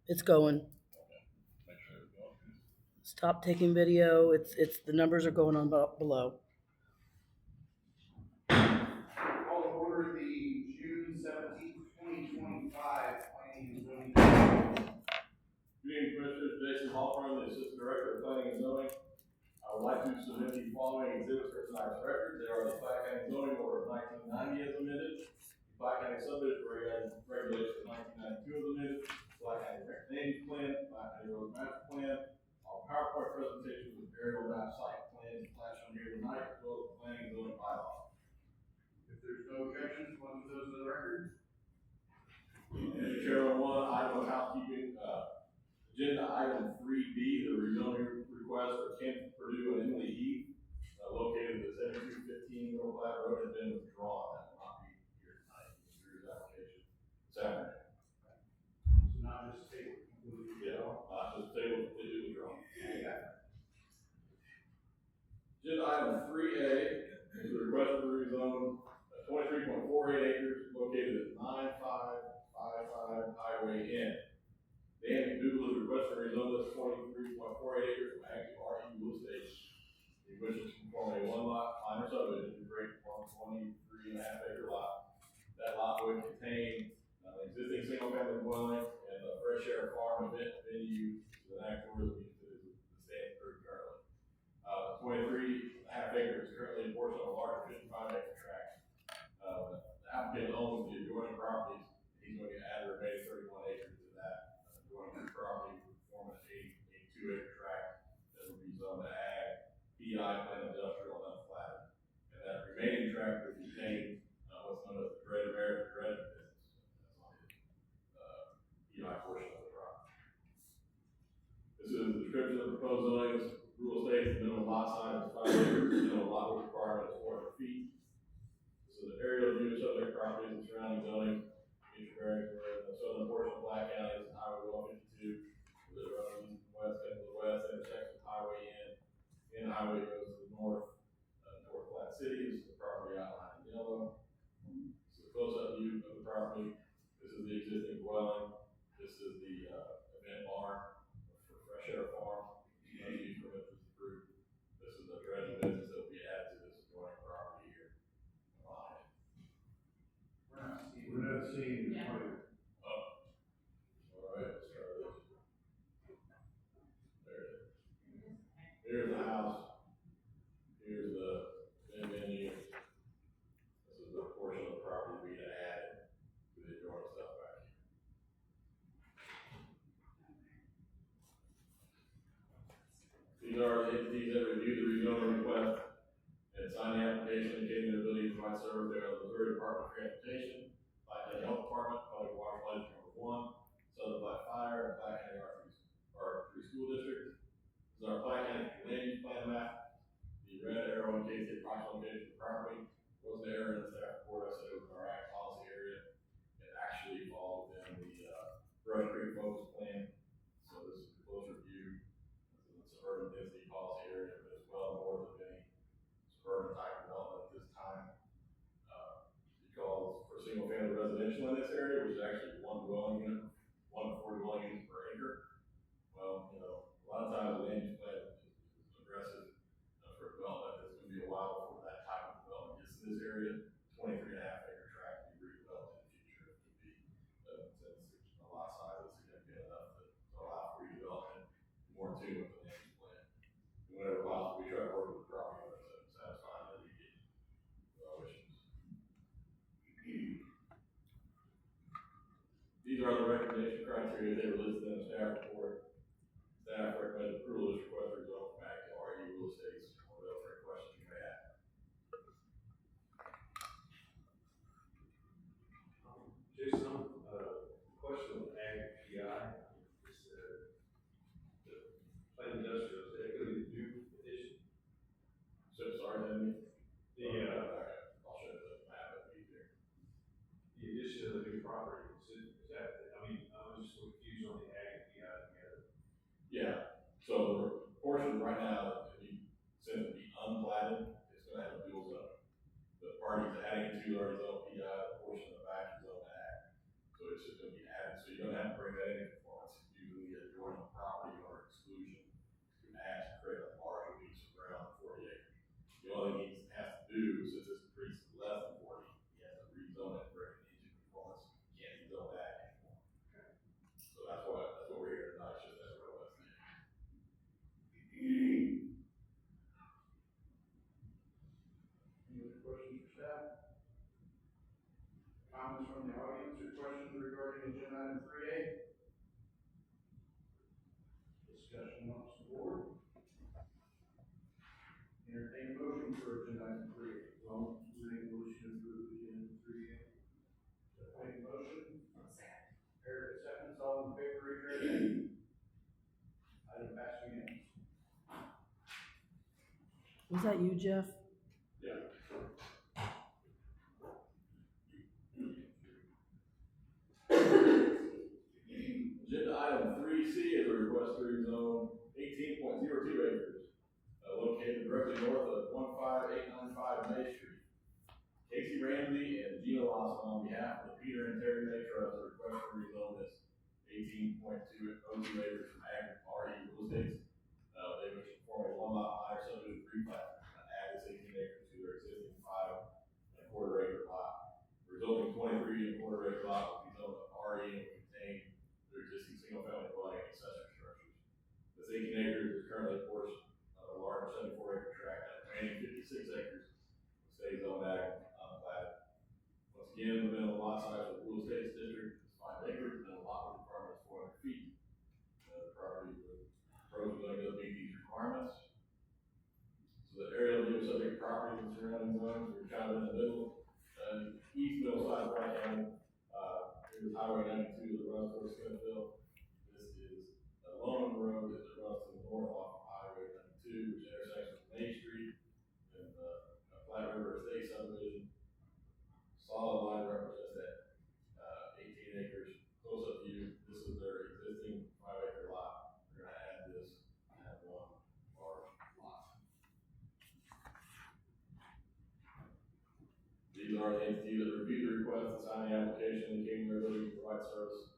It's going. Make sure it's going. Stop taking video. It's the numbers are going on below. Call to order the June 17th, 2025 planning and zoning. Good evening, Commissioners. Jason Hallfront, the Assistant Director of Planning and Zoning. I would like to submit the following exhibits for tonight's record. They are the Platte County Zoning Order of 1990 as amended, the Platte County Subdivision Regulations of 1992 as amended, Platte County Land Plan, Platte County Road Master Plan, all PowerPoint presentations with aerial map site plans flash on here tonight, as well as the planning and zoning bylaw. If there's no objections, one of those in the record. And Chairman, one item of housekeeping, agenda item 3B, the rezoning request for Kent Purdue and Emily Heath, located at 7215 Middle Platte Road, has been withdrawn. That will not be here tonight. He withdrew his application this afternoon. So not just table. Yeah, not just table, completely withdrawn. Yeah. Agenda item 3A is the request for rezone 23.48 acres located at 9555 Highway N. Dan McDougal is requesting to rezone this 23.48 acres from ag to RE real estate. He wishes to form a one lot minor subdivision to create 123.5 acre lot. That lot would contain an existing single family dwelling and a fresh air farm event venue to the next tourism use that is the stand group currently. 23.5 acres is currently a portion of a larger 55 acre tract. The applicant owns the adjoining properties. He's going to add the remaining 31 acres to that adjoining property, forming a 82 acre tract that would be zoned to ag, PI, and industrial, and unflatted. And that remaining tract would contain what's known as the dreaded business. That's on the PI portion of the property. This is the description of the proposed zoning. Rule states the minimum lot size is 5 acres, the minimum lot width requirement is 400 feet. So the aerial view of subject properties and surrounding zoning, future variance in the southern portion of Platte County is Highway 152, the road east and west, and to the west intersects with Highway N. And the highway goes to the north, North Platte City. This is the property outlined in yellow. This is a close-up view of the property. This is the existing dwelling. This is the event barn for Fresh Air Farm. No use permit was approved. This is the dredging business that will be added to this adjoining property here. We're not seeing the plan. Oh. All right, let's try this. There it is. Here's the house. Here's the venue. This is the portion of the property we had added to the adjoining stuff back here. These are the entities that reviewed the rezoning request and signed the application indicating their ability to provide service. They are the Missouri Department of Transportation, Platte County Health Department, Public Water Pledge number 1, Southern Platte Fire, and Platte County R3 School District. This is our Platte County land use plan map. The red arrow indicates the approximate location of the property. Was there in the staff report? I said it was in our ag policy area. It actually falls within the Brush Creek focus plan. So this is a closer view. This is the suburban density policy area, but it's well north of any suburban type development at this time. Because for single family residential in this area, which is actually one dwelling unit, 1 to 4 dwelling units per acre. Well, you know, a lot of times the land use plan is aggressive for development. It's going to be a while before that type of development gets to this area. 23.5 acre tract to be redeveloped in the future. It could be, since a lot size is significant enough to allow for redevelopment, more in tune with the land use plan. And whenever possible, we try to work with the property owners to satisfy their needs. Wishes. These are the recommendation criteria. They were listed in the staff report. Staff recommends approval of this request for zone back to RE real estate. What else questions you may have? Jason, question on ag PI. Is the plain industrial, is that going to be new addition? So sorry, then I'll show the map if easier. The addition of the new property, is that, I mean, I'm just confused on the ag PI together. Yeah, so the portion right now that we said to be unplatted is going to have a dual zone. The parties adding it to already zone PI, the portion of the back is zone ag. So it's just going to be added. So you don't have to bring that in conformance. You item 3A. Discussion amongst the board. Entertain a motion for agenda item 3A. I'll make a motion to approve agenda 3A. Make a motion. Eric seconds, all in favor, raise your hand. Item passed unanimously. Was that you, Jeff? Yeah. Agenda item 3C is a request to rezone 18.02 acres, located directly north of 15895 May Street. Casey Ramsey and Gina Lawson on behalf of the Peter and Terry May Trust request to rezone this 18.202 acres from ag RE real estates. They wish to form a one-lot minor subdivision replat and add this 18 acres to their existing 5.25 acre lot. The resulting 23.25 acre lot will be zoned to RE and will contain their existing single-family dwelling and accessory structures. This 18 acres is currently a portion of a large 74 acre tract, and the remaining 56 acres stays on ag unplatted. Once again, the minimum lot size for the real estate district is 5 acres, and the lot requirement is 400 feet. The property would approach going to meet these requirements. So the area of the subject property and surrounding zones, we're kind of in the middle, east middle side of White County. Here's Highway 92 that runs towards Smithville. This is the Loman Road that runs to the north off of Highway 92, which intersects with Main Street and Flat River Estate subdivision. Solid line represents that 18 acres. Close up view, this is their existing 5 acre lot. They're gonna add this and have one large lot. These are the entities that reviewed the request and signed the application, indicating their ability to provide service.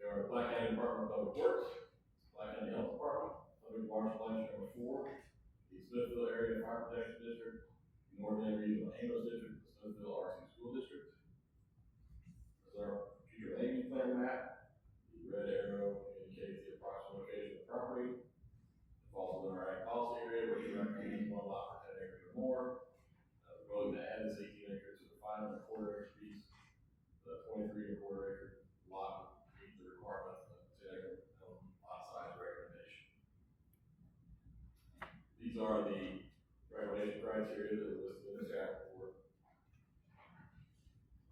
They are the Black County Department of Public Works, Black County Health Department, Public Water Supply District number 4, the Smithville Area Fire Protection District, the North End Regional Ambulance District, the Smithville RC School District. This is our future land use plan map. The red arrow indicates the approximate location of the property. It falls within our ag policy area, which recommends one lot for 10 acres or more. We're going to add this 18 acres to the 5.25 acre piece. The 23.25 acre lot would meet the requirement of the 10 acre lot size recommendation. These are the recommendation criteria that are listed in the staff report.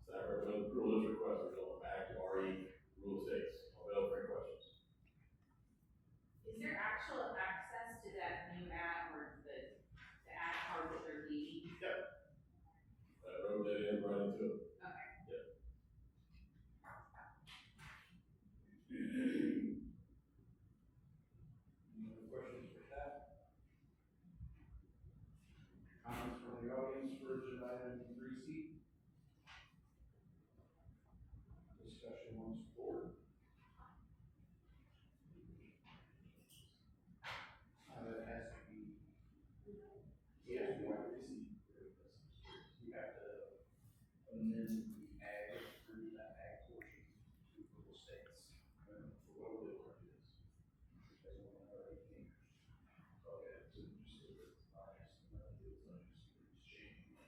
Staff recommends approval of this request to go back to RE Real Estates. Available for any questions. Is there actual access to that new ad or the ad part that they're needing? Yep. That road that ends right into it. Okay. Yep. Any other questions for staff? Comments from the audience for agenda item 3C? Discussion amongst the board. That has to be. Yes, we have to receive. We have to amend the ag, through that ag portion to rural states. For what the word is. As one of our 18 acres. Okay, so just so that it's not just, it's changing.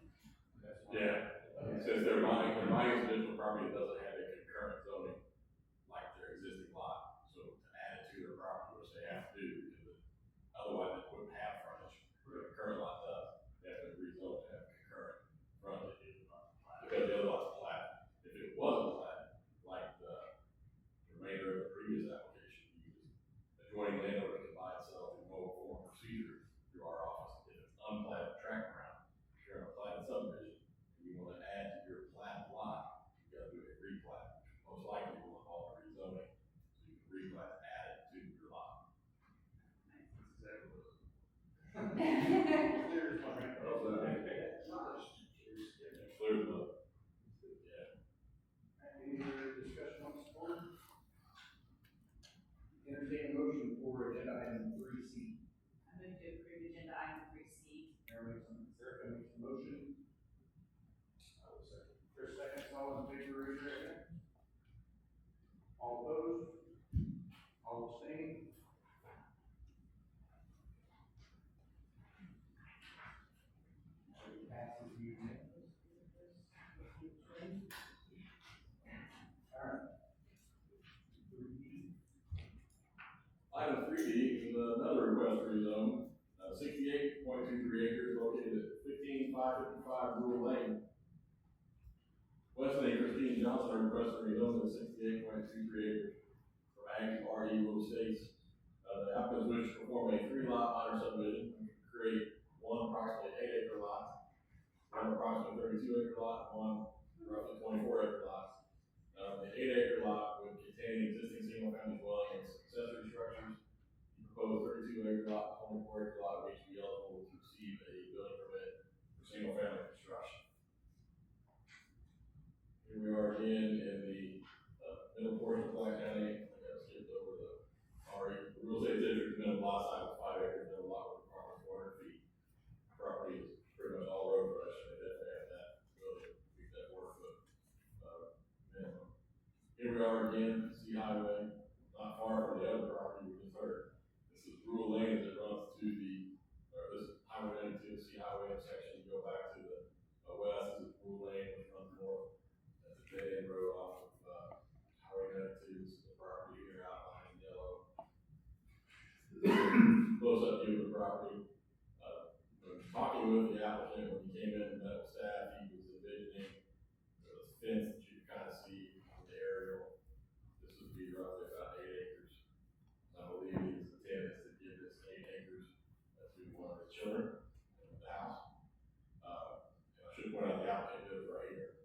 That's why. Yeah. Since they're buying additional property that doesn't have a concurrent zoning like their existing lot. So to add it to their property, which they have to do, because otherwise it wouldn't have frontage. The current lot does. They have to rezone to have concurrent frontage. Because the other lot's flat. If it wasn't flat, like the remainder of the previous application, you just adjoining landowner can buy and sell through mobile form procedure through our office. If it's unplatted tract ground, if you're in a platted subdivision, and you want to add to your platted lot, you gotta do a replat, which most likely will involve a rezoning. So you can replat and add it to your lot. That's exactly what it is. Clear as mud. Clear the mud. Yeah. Any other discussion on this board? Entertain a motion for agenda item 3C. I'm going to approve agenda item 3C. Erica makes a motion. I will second. Chris seconds, all in favor, raise your hand. All opposed? All abstaining? Motion passes unanimously. All right. 3D is another request for rezone, 68.23 acres located at 15555 Rural Lane. Wesley and Christine Johnson are requesting rezone of 68.23 acres from ag to RE real estates. The applicants wish to perform a 3-lot minor subdivision and create one approximately 8-acre lot, one approximately 32-acre lot, and one roughly 24-acre lot. The 8-acre lot would contain existing single-family dwellings, accessory structures. The proposed 32-acre lot, 24-acre lot would each be eligible to receive a building permit for single-family construction. Here we are again in the middle portion of Black County. I got skipped over the real estate district. Minimum lot size is 5 acres. Minimum lot with requirement 400 feet. Property is pretty much all road frontage. So they definitely have that ability to make that work. But minimum. Here we are again, Sea Highway, not far from the other property we just heard. This is rural lane that runs to this is Highway 92, Sea Highway intersection. You go back to the west, this is rural lane, which runs north. That's a dead end road off of Highway 92. This is the property here outlined in yellow. Close up view of the property. When talking with the applicant, when he came in and met with staff, he was envisioning the fence that you can kind of see on the aerial. This would be roughly about 8 acres. I believe his intent is to give this 8 acres to one of his children in the house. And I should point out the applicant lives right here.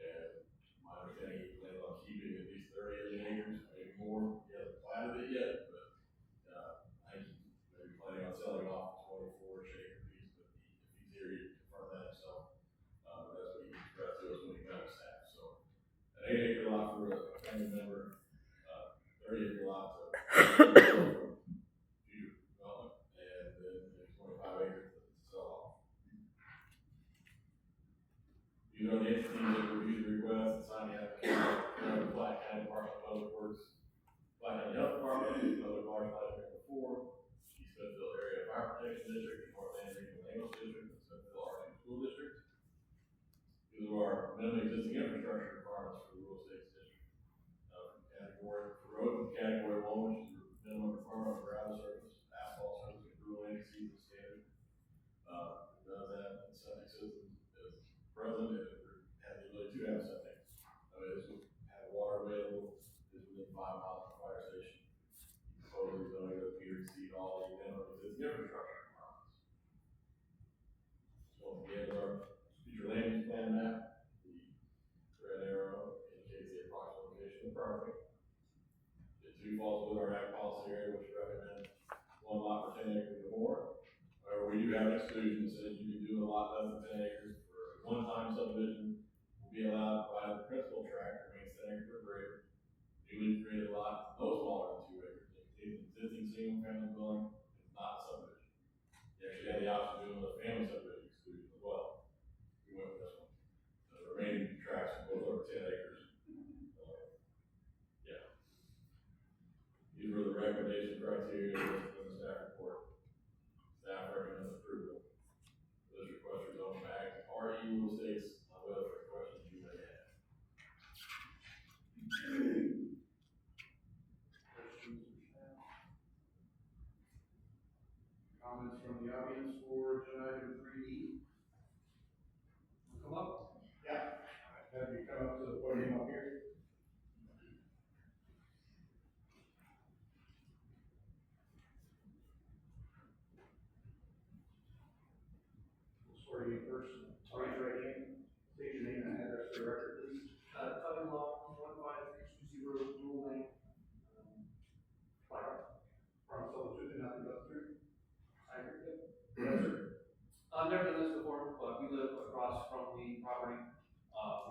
And my understanding, he plans on keeping at least 30 acres, maybe more. He hasn't platted it yet, but I think he's maybe planning on selling off 24-ish acre piece. But if he's here, he can confirm that himself. But that's what he expressed to us when he met with staff. So an 8-acre lot for a family member, 30-acre lot to future development, and then maybe 25 acres to sell off. These are the entities that reviewed the request and signed the application. Black County Department of Public Works, Black County Health Department, another large project before, East Smithfield Area Fire Protection District, North End Regional Ambulance District, and Smithfield R2 School District. These are our minimum existing infrastructure requirements for the rural estates district. Category for roads, category 1, which is the minimum requirement of gravel surface, asphalt surface, and rural season standard. It does have a septic system is present and has the ability to have septic. This would have water available. This within 5 miles of the fire station. Supposedly it's going to exceed all the minimum existing infrastructure requirements. So again, our future land use plan map, the red arrow indicates the approximate location of the property. It too falls within our ag policy area, which recommends 1 lot for 10 acres or more. However, we do have an exclusion that says you can do a lot less than 10 acres for a one-time subdivision. Will be allowed by the principal tract remains 10 acres or greater. Newly created lot no smaller than 2 acres. Existing single-family dwelling is not a subdivision. You actually have the option of doing a family subdivision exclusion as well. We went with this one. The remaining tracts goes over 10 acres. Yeah. These were the recommendation criteria in the staff report. Staff recommends approval. This request is on back. RE real estates, what other questions you may have? Comments from the audience for agenda item 3D? Come up? Yeah. Have you come up to the podium up here? We'll swear you in first. Raise your right hand. State your name and address for the record, please. Tubby Law, 15320 Rule Lane. Promise all the truth and nothing but the truth. I agree with it. Yes, sir. I've never done this before, but we live across from the property.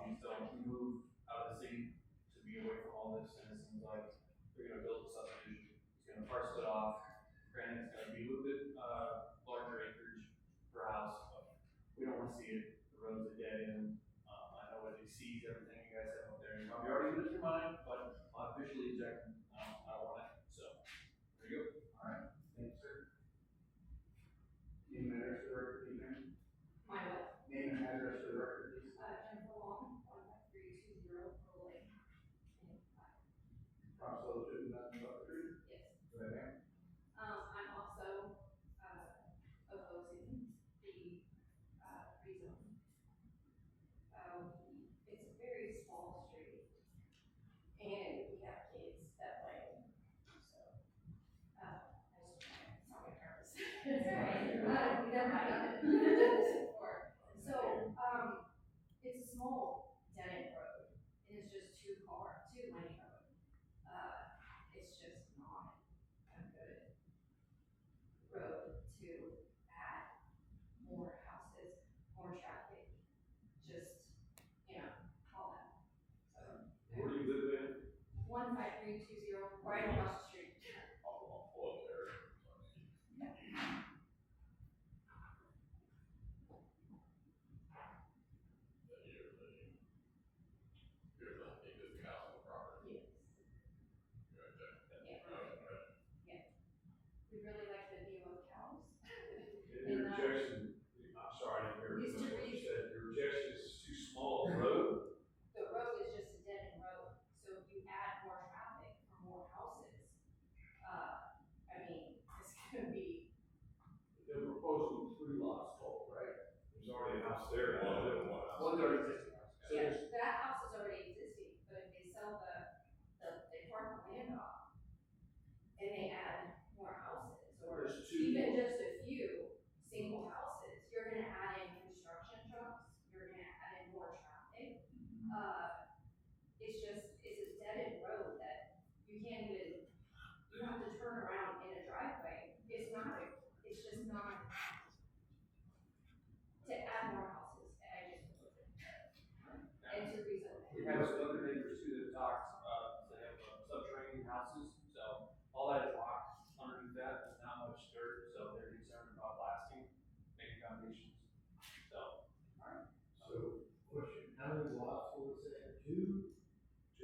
We moved out of the city to be away from all this, and it seems like they're gonna build a subdivision. He's gonna parcel it off. Granted, it's gonna be a little bit, larger acreage per house, but we don't wanna see it. The road's a dead end. I know it exceeds everything you guys have up there. You probably already made up your mind, but I officially eject, I don't want it, so, there you go. All right. Thank you, sir. Name and address for the record, please, ma'am. My what? Name and address for the record, please. Jennifer Long, 15320 Rural Lane. Promise all the truth and nothing but the truth. Yes. Go ahead, ma'am.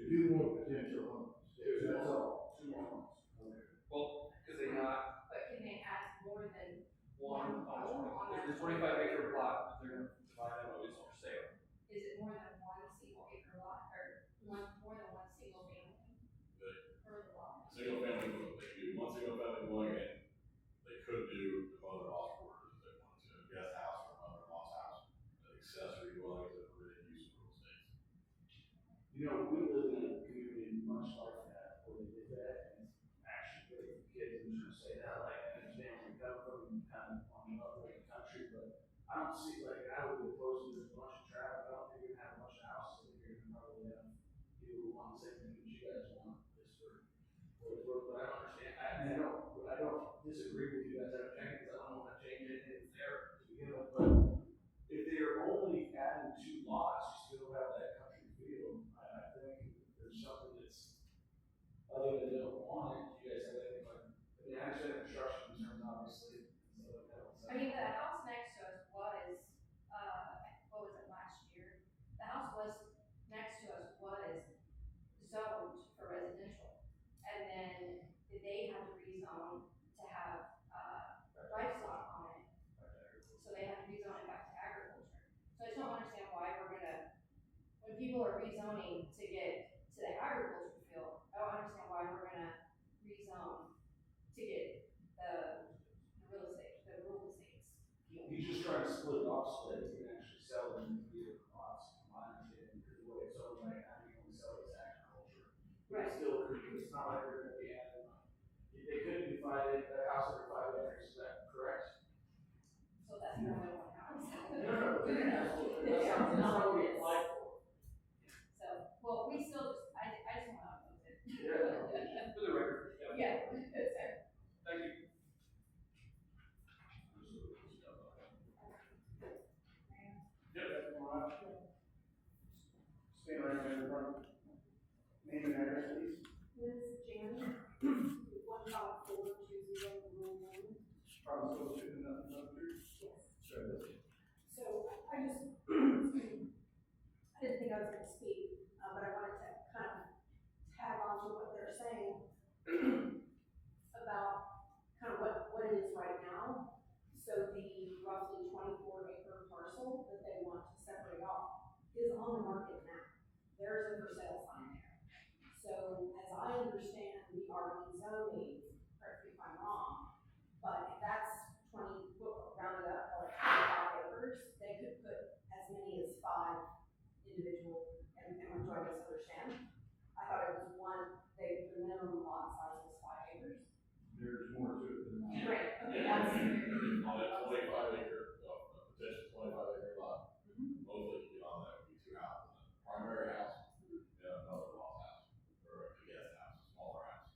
To do more potential homes. That's all, 2 more homes. Well, cause they got But can they add more than one on home on that? the 25-acre plot that they're gonna divide up, is for sale. Is it more than one single acre lot, or more than one single family per lot? Single family, they can do one single family dwelling, and they could do the mother-in-law's quarters if they wanted to, a guest house or a mother-in-law's house, an accessory dwelling is a permitted use in real estate. You know, we live in a community much like that, where they did that, and it's actually great for kids, I'm just gonna say that, like, I understand where you come from, kind of on the other end of the country, but I don't see, like, I would be opposed to there's a bunch of traffic, I don't think you're gonna have a bunch of houses, I think you're gonna probably have people who want the same thing that you guys want, just for what it's worth, but I don't understand, I don't disagree with you guys, I don't because I don't wanna change anything that's there to begin with, but if they're only adding 2 lots, you still have that country feel. I think there's something that's, other than they don't want it, you guys have anything like, I mean, I understand construction concerns, obviously, and stuff like that. I mean, the house next to us was, what was it, last year? The house next to us was zoned for residential. And then they had to rezone to have, livestock on it. So they had to rezone it back to agriculture. So I just don't understand why we're gonna, when people are rezoning to get to the agriculture field, I don't understand why we're gonna rezone to get the real estate, the rural estates field. He's just trying to split it off so that he can actually sell them in 3 different lots, from my understanding, because the way it's owned right now, you only sell it as agriculture. But Right. it still could, it's not like they're gonna be adding, they couldn't be divided, a house every 5 acres, is that correct? So that's more than one house. No, that's not what we applied for. So, well, we still just, I just want to oppose it. Yeah. For the record, yeah. Yeah, that's fair. Thank you. Yep. Stand right there in front. Name and address, please. Liz Janet, 15420 Rural Lane. Probably still shooting nothing up here. Yes. Sure. So I just, excuse me, I didn't think I was gonna speak, but I wanted to kind of tag on to what they're saying about kind of what it is right now. So the roughly 24-acre parcel that they want to separate off is on the market now. There's a for sale sign there. So as I understand the RE zoning, correct me if I'm wrong, but if that's 20, we'll round it up, like 25 acres, they could put as many as 5 individual, and do I misunderstand? I thought it was the minimum lot size was 5 acres. There's more to it than that. Right, okay, On that's. that 25-acre, potential 25-acre lot, most they can get on that would be 2 houses, a primary house, and a mother-in-law's house, or a guest house, a smaller house.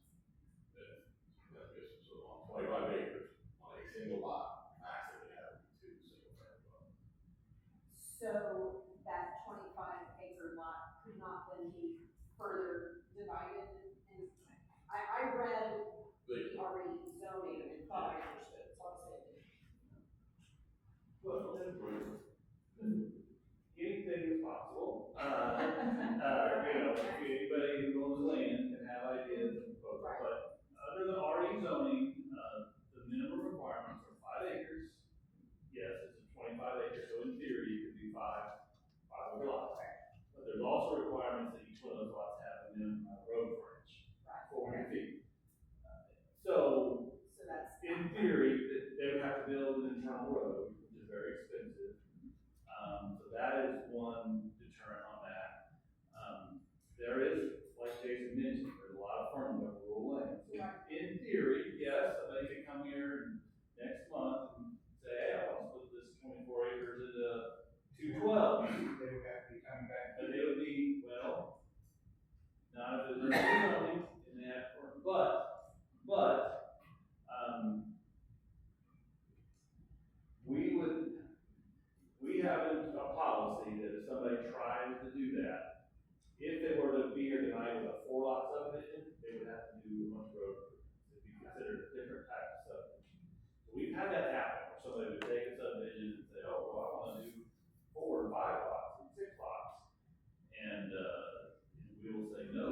That's just, so on 25 acres, on a single lot, max they can have would be 2 single-family dwellings. So that 25-acre lot could not then be further divided and I read the RE zoning and thought I understood, so I'll say it. Well, anything is possible. Anybody who owns land can have ideas and vote, Right. but under the RE zoning, the minimum requirements are 5 acres. Yes, it's a 25 acre, so in theory, you could do 5 acre lots. But there's also requirements that each one of those lots have a minimum road frontage, Right. 400 feet. So So that's. in theory, they would have to build an internal road, which is very expensive. So that is one deterrent on that. There is, like Jason mentioned, there's a lot of farming over rural land. So in theory, yes, somebody could come here next month and say, hey, I want to split this 24 acres into 212. They would have to be coming back. And it would be, well, not if there's zoning in that, but, we have a policy that if somebody tries to do that, if they were to be here tonight with a 4-lot subdivision, they would have to do a bunch of road improvements. It'd be considered a different type of subdivision. So we've had that happen, where somebody would take a subdivision and say, oh, well, I wanna do 4 or 5 lots and 6 lots. And we will say no,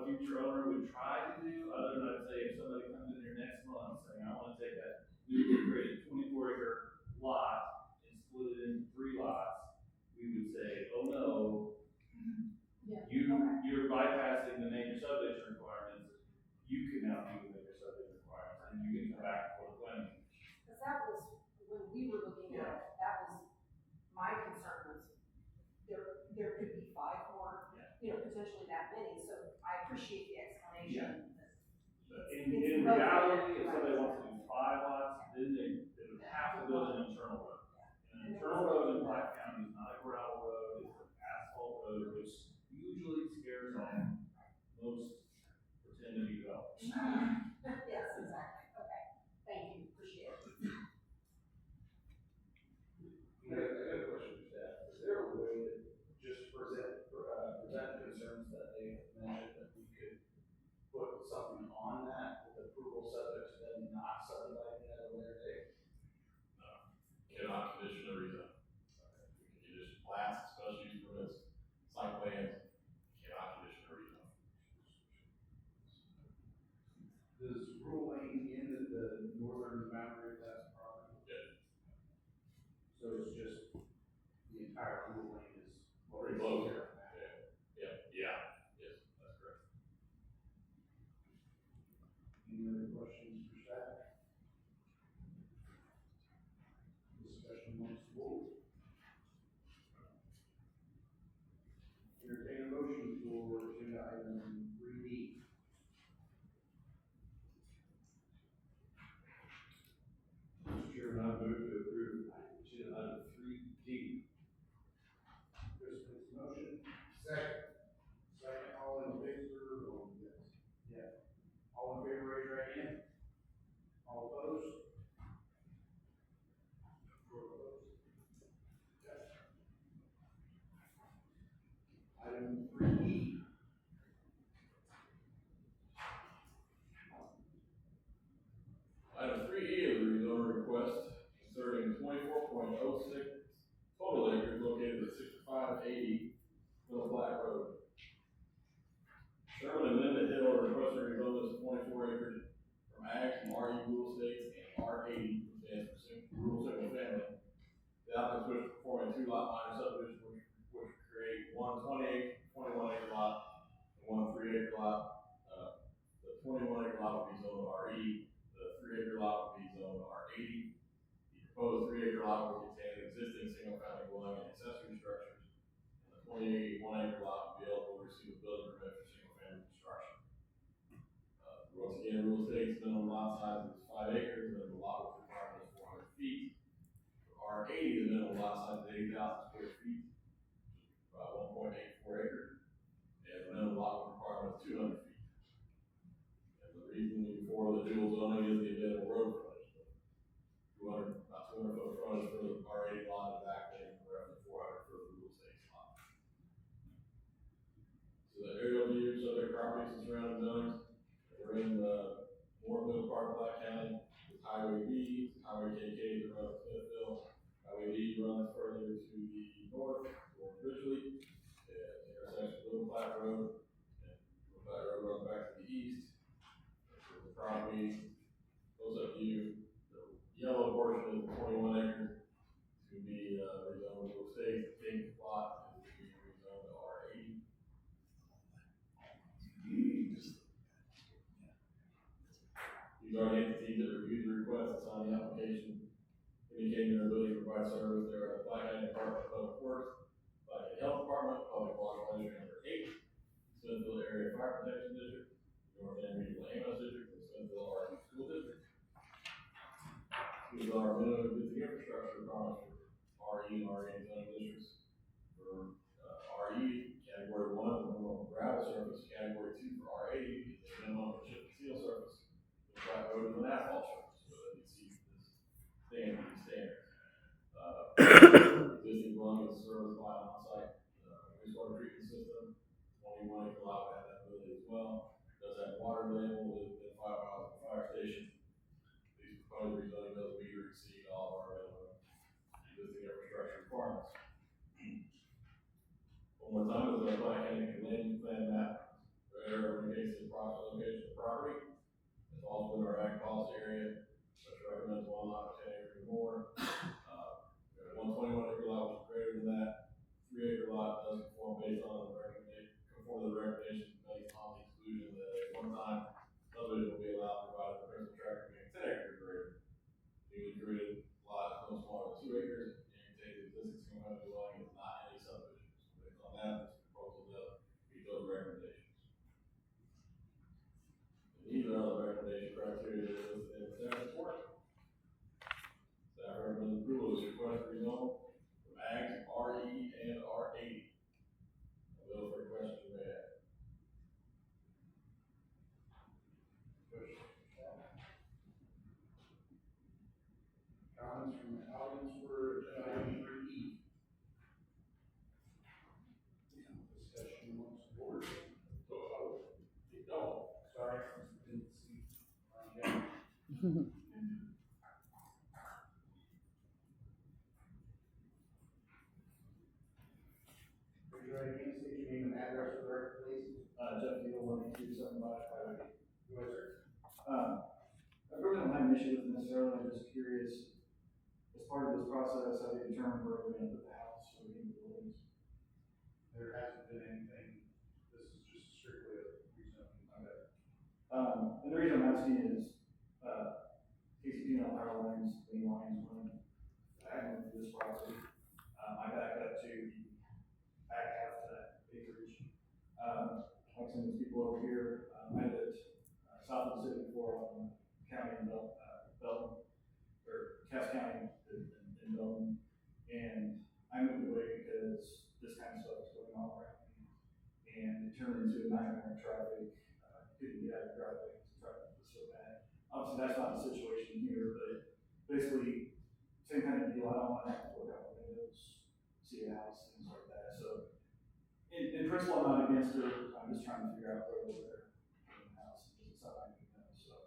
a future owner would try to do, other than I'd say if somebody comes in here next month saying, I wanna take that newly created 24-acre lot and split it into 3 lots, we would say, oh no, Yeah. you're bypassing the major subdivision requirements. You can now do the major subdivision requirements, and you can come back for the planning. Because that was, when we were looking at it, that was, my concern was, there could be 5 more, potentially that many, so I appreciate the explanation. But in reality, if somebody wants to do 5 lots, then they would have to build an internal road. An internal road in Black County is not a gravel road, it's an asphalt road, which usually scares off most pretend to be developers. Yes, exactly, okay, thank you, appreciate it. I got a question for staff. Is there a way to just present concerns that they have mentioned that we could put something on that with approval subject to them not subdividing at a later date? Cannot condition a rezone. We can condition plats, special use permits, site plans, cannot condition a rezone. Does Rural Lane end at the northern boundary of that property? Yeah. So it's just the entire Rural Lane is Pretty close here. Yeah, yes, that's correct. Any other questions for staff? Discussion amongst the board. Entertain a motion for agenda item 3D. Mr. Chairman, I move to approve agenda item 3D. Chris makes the motion. Second. Second, all in favor, or yes? Yeah. All in favor, raise your right hand. All opposed? Four opposed. Okay. Item 3E. Item 3E is a rezone request concerning 24.06 total acres located at 6580 Middle Black Road. Sherman and Linda Hill are requesting to rezone this 24 acres from ag to RE rural estates and R80, which stands for rural single family. The applicants wish to perform a 2-lot minor subdivision which would create one 21-acre lot and one 3-acre lot. The 21-acre lot would be zoned RE. The 3-acre lot would be zoned R80. The proposed 3-acre lot will contain existing single-family dwelling and accessory structures. And the 21-acre lot would be eligible to receive a building permit for single-family construction. Once again, real estate's minimum lot size is 5 acres, and the lot width requirement is 400 feet. For R80, the minimum lot size is 80,000 square feet, about 1.84 acres, and the minimum lot width requirement is 200 feet. And the reasoning for the dual zoning is the available road frontage. About 200 foot frontage for the R80 lot and back then roughly 400 for the real estate lot. So the aerial view, subject properties and surrounding zonings, we're in the north middle part of Black County. It's Highway B, Highway KK that runs to Smithville. Highway B runs further to the north towards Ridgely, and intersects with Little Platte Road, and Little Platte Road runs back to the east. So the property, close up view, the yellow portion is 21 acres to be rezoned real estate. The pink lot is to be rezoned to R80. These are the entities that reviewed the request and signed the application, indicating their ability to provide service. There are the Black County Department of Public Works, Black County Health Department, Public Water Quality Number 8, Smithville Area Fire Protection District, North End Regional Ambulance District, and Smithville RE School District. These are minimum existing infrastructure requirements for RE and RA zoning districts. For RE, category 1 is the minimum gravel surface, category 2 for RA is the minimum chip and seal surface. The flat road is an asphalt surface, so that exceeds this standard. Existing dwelling is serviced by an on-site wastewater treatment system. 21-acre lot would have that ability as well. It does have water available within 5 miles of the fire station. These proposed rezoning does meet or exceed all of our minimum existing infrastructure requirements. One more time, this is our Black County land use plan map. Where in case the approximate location of the property. It's also in our ag policy area, which recommends 1 lot of 10 acres or more. We have a 121 acre lot, which is greater than that. 3 acre lot does conform based on the recommendation, conform to the recommendation based on the exclusion that at one time subdivision will be allowed provided the principal tract being 10 acres or greater. Newly created lot is no smaller than 2 acres and contains existing single family dwelling is not any subdivision. So based on that, this proposal does meet those recommendations. And these are all the recommendation criteria that are listed in the staff report. Staff recommends approval of this request to rezone from ag to RE and R80. Those are questions you may have. Comments from the audience for item 3E? Discussion amongst the board. No. Sorry, didn't see. Yeah. Raise your right hand, state your name and address for the record, please. Jeff Deal, 18275 Highway. Go ahead, sir. I really don't have an issue with it necessarily, I'm just curious, as part of this process, how they determine where we're gonna put the house or the buildings. There hasn't been anything, this is just strictly a rezoning. Okay. And the reason I'm asking is, KCP and power lines, main lines run diagonally through this property. I back up to the back half of that acreage. Like some of these people over here, I lived south of the city before on county in Belton, or Cass County in Belton. And I moved away because this kind of stuff was going on around me. And it turned into a nightmare of traffic. Couldn't get out of the driveway because the traffic was so bad. Obviously, that's not the situation here, but basically, same kind of deal. I don't want to have to look out the windows, see a house, things like that. So, in principle, I'm not against it. I'm just trying to figure out where they're in the house. It's something I can know. So,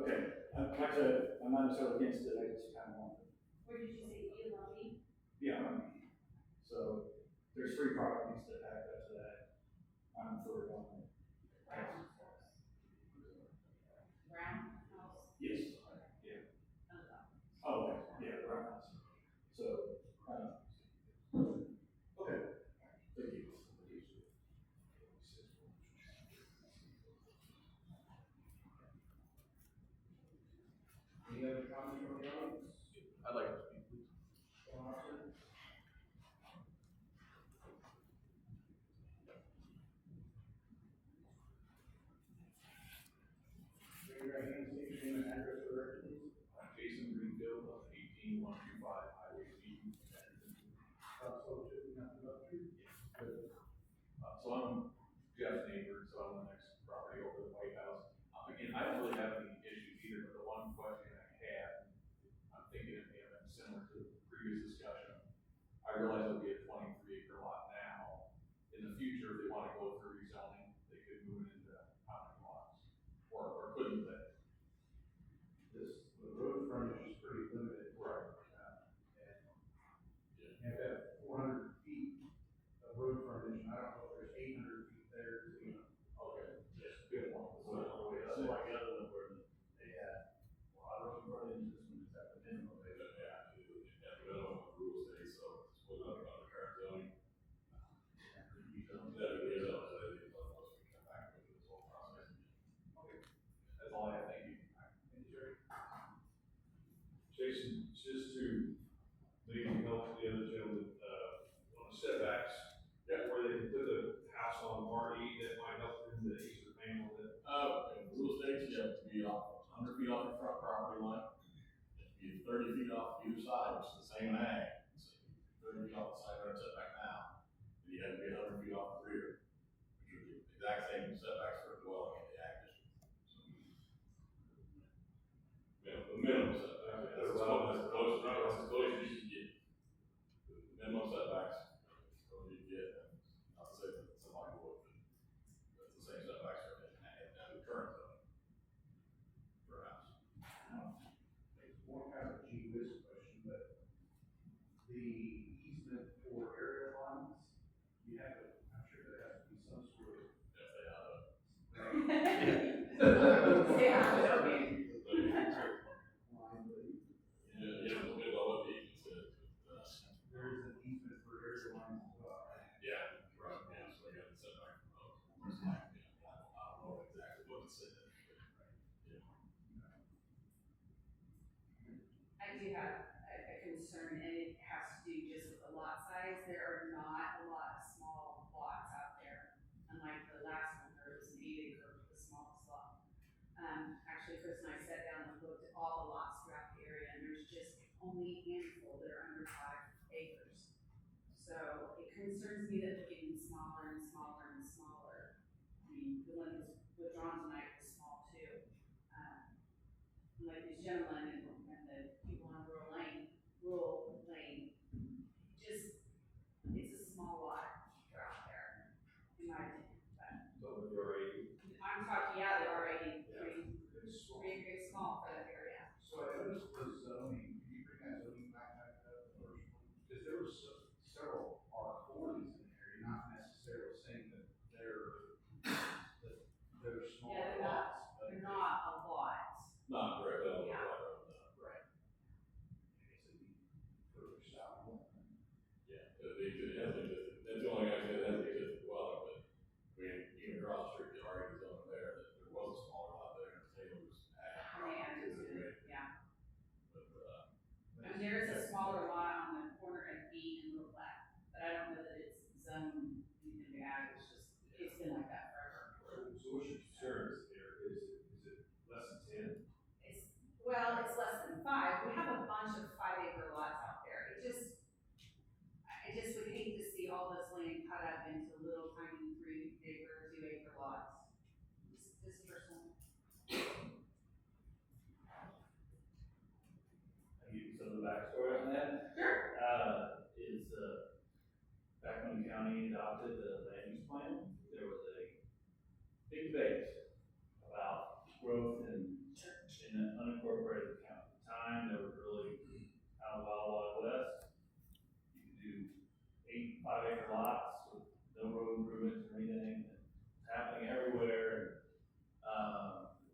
okay. Like I said, I'm not necessarily against it. I just kind of want to. Where did you say you love me? Yeah. So, there's 3 properties that back up to that. I'm for it on it. Brown house? Yes. Yeah. Oh, okay. Yeah, brown house. So, okay. Thank you. Any other comments from the audience? I'd like to speak, please. Raise your right hand, state your name and address for the record, please. Jason Greenfield, 18125 Highway C. So, just nothing up to. So I'm Jeff's neighbor, so I'm the next property over the White House. Again, I don't really have any issues either, but the one question I had, I'm thinking it may have been similar to the previous discussion. I realize it'll be a 23-acre lot now. In the future, if they want to go through rezoning, they could move it into how many lots? Or couldn't they? The road frontage is pretty limited. Right. And you have 400 feet of road frontage, and I don't know if there's 800 feet there, you know. Okay, yes, good one. So, That's like the other one where they had a lot of road frontage, this one is at the minimum. They don't have to, at the minimum of rules state, so it's what under current zoning. That we don't, so they don't know if we come back with this whole process. okay, that's all I have. Thank you. Jason, just to maybe help the other gentleman, on the setbacks, where they can put the house on RE, that might help them, the eastern panel that. In rule states, you have to be off 100 feet off your front property line. You have to be 30 feet off either side, which is the same in ag. So 30 feet off the side yard setback now. And you have to be 100 feet off the rear, which are the exact same setbacks for a dwelling in the ag district. So, the minimum setback. That's as close as you can get. The minimum setbacks, as close as you get. Not to say that somebody would, but that's the same setbacks for in the current zone. Perhaps. It's more kind of a gee whiz question, but Most likely, I don't know exactly what it said, but, yeah. I do have a concern, and it has to do just with the lot size. There are not a lot of small lots out there. Unlike the last one, where it was an 8 acre, the smallest lot. Actually, Chris and I sat down and looked at all the lots throughout the area, and there's just only a handful that are under 5 acres. So it concerns me that we're getting smaller and smaller and smaller. I mean, the one that was withdrawn tonight was small too. Like these gentlemen and the people on rural lane, just, it's a small lot for out there, in my opinion. But So with your age, I'm talking, yeah, they are 83, it's small. pretty small for that area. So I noticed the zoning, can you bring that zoning back up, the first one? Because there was several R40s in there, you're not necessarily saying that they're small Yeah, lots. but they're not a lot. Not correct, no, Yeah. Right. I guess it'd be further south. Yeah, it has existed, that's the only guy that has existed dwelling, but, I mean, even across the street, there already is on there, that there was a smaller lot there, and say it was ag. And they added to it, yeah. But, And there is a smaller lot on the corner of B and Little Black, but I don't know that it's zoned anything to ag, it's been like that forever. So what's your concerns there? Is it less than 10? Well, it's less than 5. We have a bunch of 5 acre lots out there. I just would hate to see all this land cut up into little tiny 3 acre, 2 acre lots. This person, I'll give you some of the backstory on that. sure. Back when the county adopted the land use plan, there was a big debate about growth in an unincorporated county. At the time, there was really kind of wild west. You could do 8 5 acre lots with no road improvements or anything, and it's happening everywhere.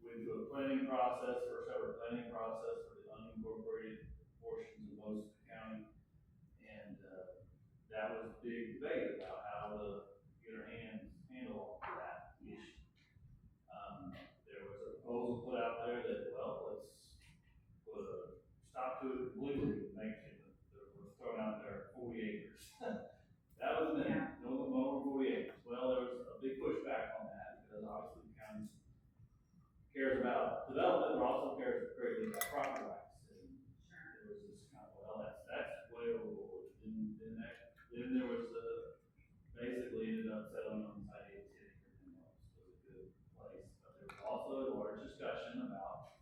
Went through a planning process, first ever planning process for the unincorporated portions of most of the county. And, that was a big debate about how to get our hands handle that issue. There was a proposal put out there that, well, let's put a stop to it completely, make it, we're throwing out there 40 acres. That was the minimum, no over 40 acres. Well, there was a big pushback on that, because obviously the county cares about development, but also cares greatly about property rights. And there was this kind of, well, that's way overboard. Then there was basically ended up settling on this idea of 10 acre minimums was a good place. But there was also a large discussion about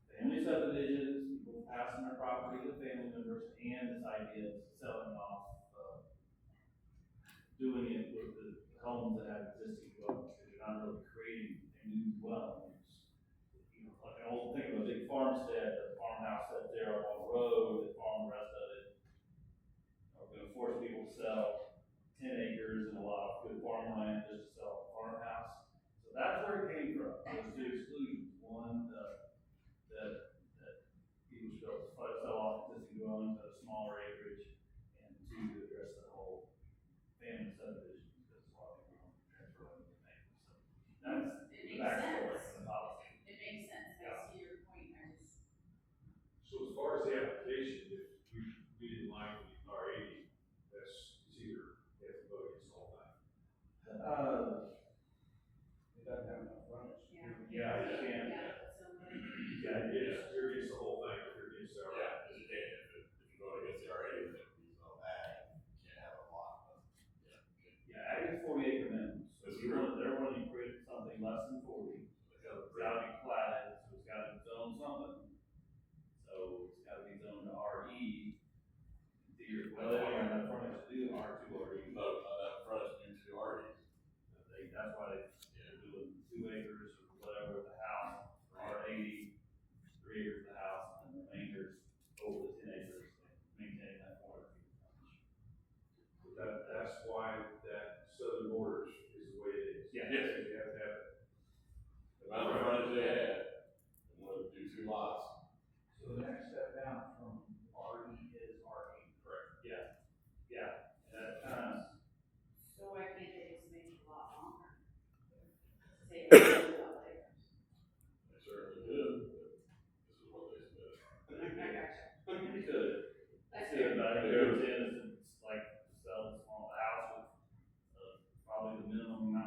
family subdivisions, people passing their property to family members, and this idea of selling off, doing it with the homes that have existing dwellings, because you're not really creating a new dwelling. You know, like an old, think of a big farmstead, the farmhouse that's there along the road, that farm the rest of it. We're gonna force people to sell 10 acres and a lot of good farmland just to sell a farmhouse. So that's where it came from, those two exclusions. One, that people should be able to sell off existing dwellings at a smaller acreage, and 2, to address the whole family subdivision, because a lot of people don't transfer over to neighbors. So that's It the makes backstory sense. of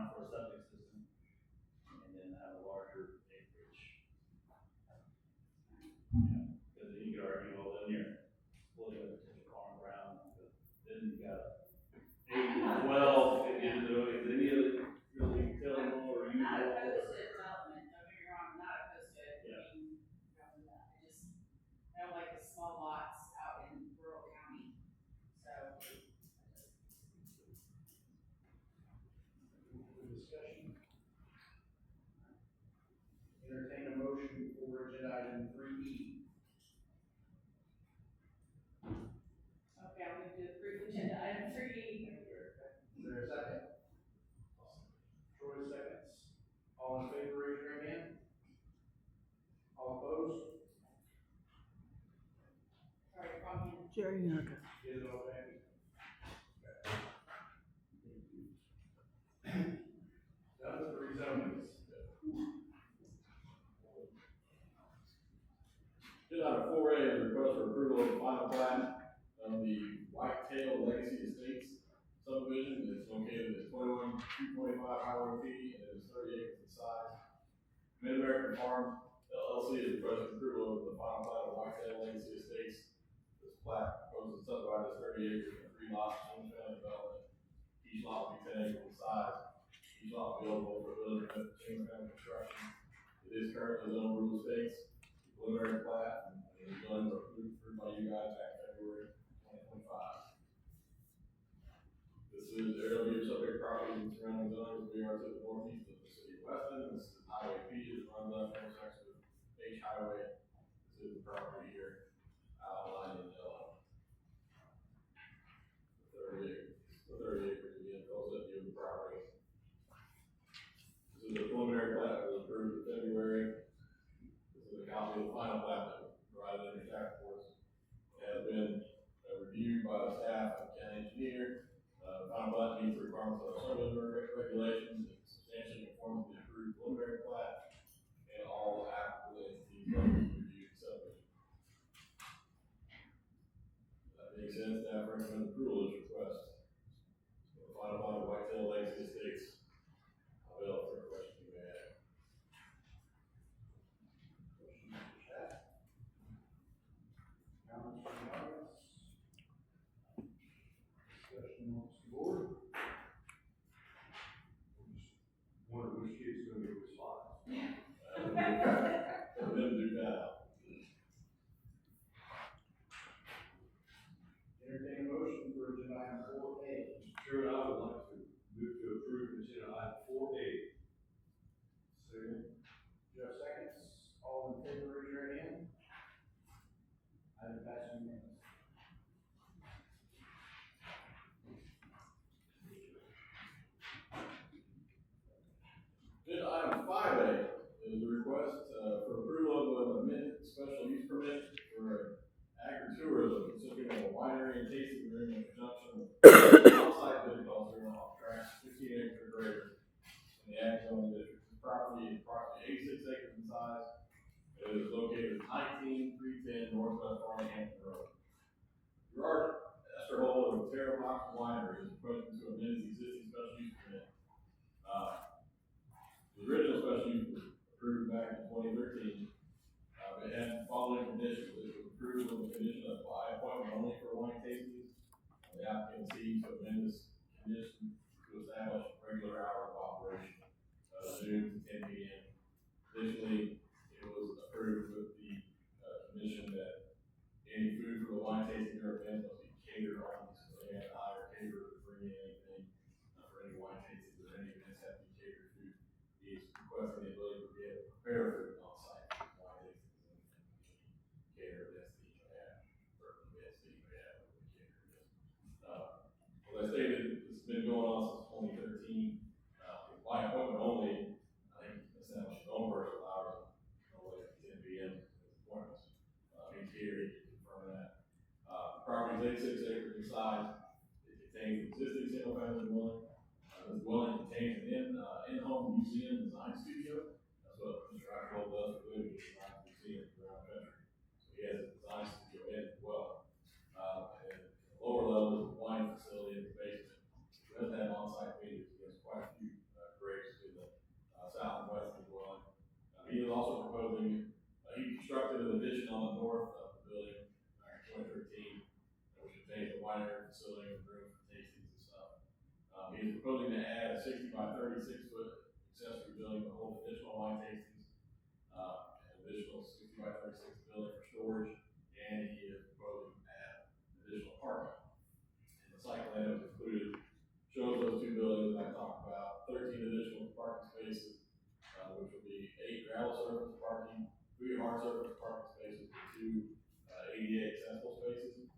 ground for a septic system, and then have a larger acreage. Because you could argue, well, then you're looking at potential farm ground, but then you got 8 to 12 to get into it, is any of it really tillable or I'm not usable? opposed to development, don't get me wrong, I'm not opposed to it Yeah. being government. I don't like the small lots out in rural county, so. Good discussion. Entertain a motion for agenda item 3E. Okay, I'm going to approve agenda item 3E. Is there a second? Troy seconds. All in favor, raise your hand. All opposed? Sorry, wrong hand. Jerry, you're okay. Get it all back. Done with the rezonings. Agenda item 4A is a request for approval of the final plat of the Whitetail Legacy Estates subdivision. It's located at 21225 Highway P, and it is 30 acres in size. Mid-American Farms LLC is requesting approval of the final plat of Whitetail Legacy Estates. This plat proposes to subdivide this 30 acres into 3 lots, single-family development. Each lot will be 10 acres in size. Each lot will be eligible for building single-family construction. It is currently zoned rural estates. Preliminary plat, and it was done or approved by you guys back in February 2025. This is, there will be subject property and surrounding zones. We are to the northeast of the city of Weston. This is Highway P, it runs up intersects with H Highway. This is the property here, outlined in yellow. The 30 acres again, goes up view of the property. This is the preliminary plat that was approved in February. This is a copy of the final plat that was provided in your staff reports. It has been reviewed by the staff and county engineer. The final plat meets the requirements of our subdivision regulations. It substantially conforms to the approved preliminary plat and all applicable entities reviewed subdivision. That being said, staff recommends approval of this request. The final plat of Whitetail Legacy Estates. Available for questions you may have. Questions for staff? Comments from the audience? Discussion amongst the board? Wonder which kid's gonna be which lot. Let them do that. Entertain a motion for agenda item 4A. Mr. Chairman, I would like to move to approve agenda item 4A. Second. Jeff seconds. All in favor, raise your hand. Item passes unanimously. Agenda item 5A is a request for approval of an amended special use permit for agritourism, consisting of a winery and tasting room in conjunction with on-site viticulture and off-track 15 acres or greater in the ag zone district. This property is approximately 86 acres in size. It is located at 19310 Northwest Farmington Road. Gerard Esterhold of Terra Box Winery is requesting to amend its existing special use permit. The original special use was approved back in 2013. It had the following conditions. It was approved with the condition of by appointment only for wine tastings. The applicant seeks to amend this condition to establish regular hours of operation, noon to 10 p.m. Additionally, it was approved with the condition that any food for the wine tasting or event must be catered only. So they had to hire a caterer to bring in anything for any wine tastings or any events have to be catered food. He's requesting the ability to be able to prepare food on site for wine tastings and cater events that you may have, or events that you may have with the caterer. As I stated, this has been going on since 2013. By appointment only, I think establish your own personal hours, no later than 10 p.m. appointments. He's here, he can confirm that. Property is 86 acres in size. It contains existing single-family dwelling. This dwelling contains an in-home museum design studio. That's what Mr. Ackerhold does for living, he designs museums around the country. So he has a design studio in as well. And the lower level is a wine facility in the basement. It does have on-site meetings. He has quite a few He's proposing to add a 60 by 36 foot accessory building to hold additional wine tastings, an additional 60 by 36 building for storage, and he is proposing to add additional parking. And the site plan that was included shows those two buildings that I talked about, 13 additional parking spaces, which will be 8 gravel surface parking, 3 hard surface parking spaces, and 2 ADA accessible spaces.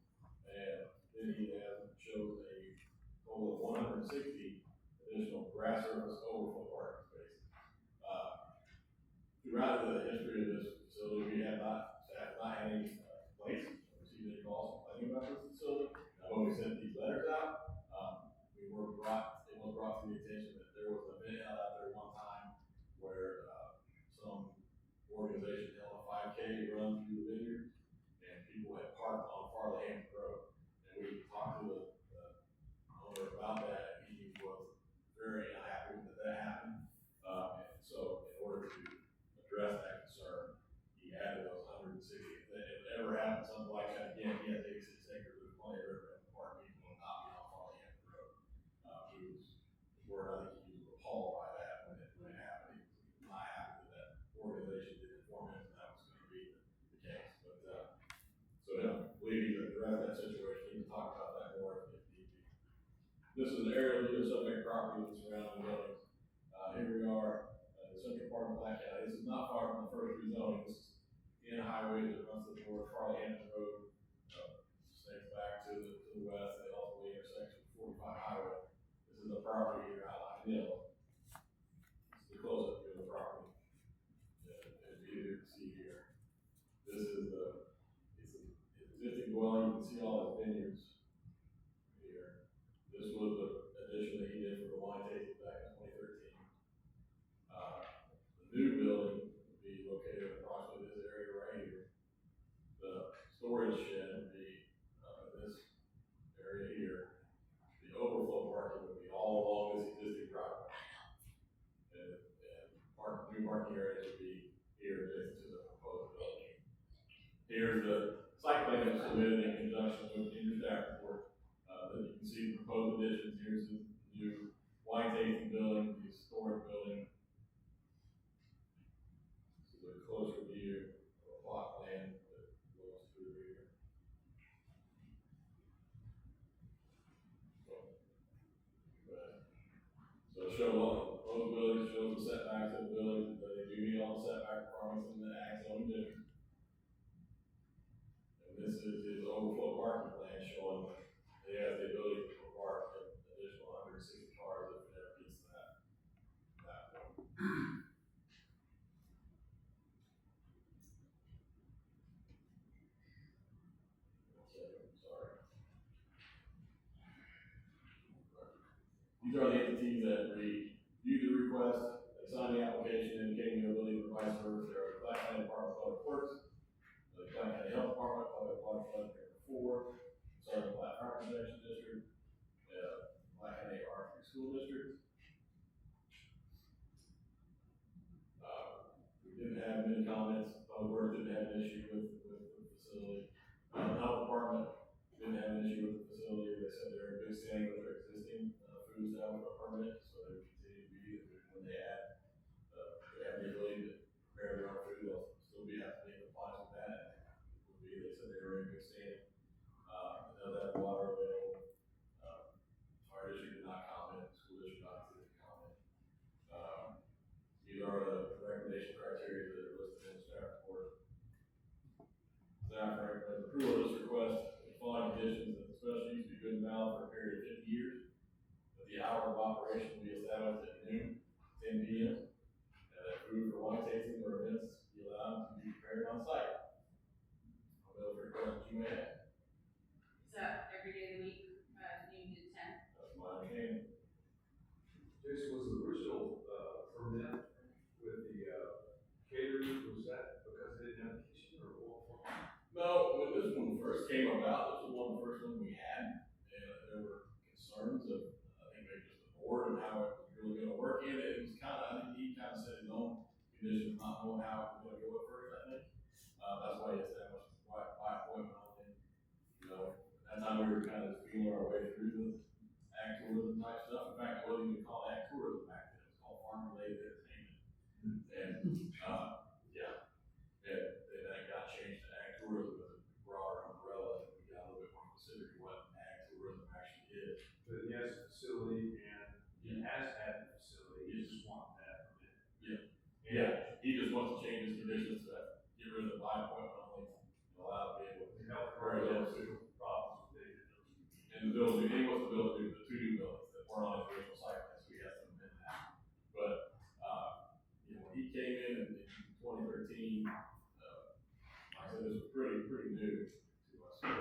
And then he shows a total of 160 additional grass surface overflow parking spaces. Throughout the history of this facility, we have not, staff have not had any complaints, received any calls complaining about this facility. When we sent these letters out, it was brought to the attention that there was an event out there one time where some organization held a 5K run through the vineyard, and people had parked on Farley Hampton Road. And we talked to the owner about that, and he was very unhappy that that happened. And so, in order to address that concern, he added those 160. If it ever happens, something like that again, he has 86 acres, there's plenty of river and park, people will not be on Farley Hampton Road. He was, the word I think he was appalled by that when it happened. He was not happy that that organization didn't inform him that that was going to be the case. But so I believe he's addressed that situation. He can talk about that more if need be. This is an aerial view of subject property and surrounding buildings. Here we are, the central part of Black County. This is not far from the first rezoning. This is in a highway that runs the board, Farley Hampton Road, snakes back to the west, and ultimately intersects with 45 highway. This is the property here outlined in yellow. This is the close-up view of the property. As you can see here, this is it's an existing dwelling. You can see all his vineyards here. This was the addition that he did for the wine tasting back in 2013. The new building would be located in approximately this area right here. The storage shed would be this area here. The overflow parking would be all along this existing driveway. And new parking areas would be here adjacent to the proposed building. Here's the site plan that was submitted in conjunction with your staff report. That you can see the proposed additions. Here's the new wine tasting building, the storage building. This is a closer view of a plot plan that goes through here. So it shows all those buildings, shows the setbacks of the buildings, that they do meet all the setback requirements in the ag zone district. And this is his overflow parking plan showing that he has the ability to park an additional 160 cars if it ever gets to that point. Sorry. These are the entities that reviewed the request, they signed the application indicating their ability to provide service. There are the Black County Department of Public Works, the Black County Health Department, Public Water Flood Area 4, Southern Black Fire Protection District, Black County R3 School District. We didn't have many comments. Public Works didn't have an issue with the facility. The Health Department didn't have an issue with the facility. They said they're in good standing with their existing food establishment permit, so they would continue to be when they have the ability to prepare their own food. They'll still have to be in compliance with that. They said they were in good standing. They'll have water available. Our district did not comment. The school district obviously didn't comment. These are the recommendation criteria that are listed in the staff report. Staff recommends approval of this request with the following conditions: that the special use be good and valid for a period of 50 years, that the hour of operation will be established at noon, 10 p.m., and that food for wine tasting or events be allowed to be prepared on site. I'll be able to request what you may have. Is that every day of the week, noon to 10? That's my understanding. Jason, was the original permit with the catering, was that because they didn't have a kitchen or what? No, when this one first came about, this was one of the first ones we had, and there were concerns of, I think maybe just the board and how it was really going to work in it. It was kind of, I think he kind of set his own conditions, not knowing how it was going to go at first, I think. That's why he established by appointment only. You know, at that time we were kind of feeling our way through the ag tourism type stuff. In fact, he just wants to change his conditions to get rid of the by appointment only and allow the able to very little Problems with David. and the building, he wants to build the two new buildings that weren't on his original site plan, so he has to amend that. But, you know, when he came in 2013, like I said, this was pretty new to us. So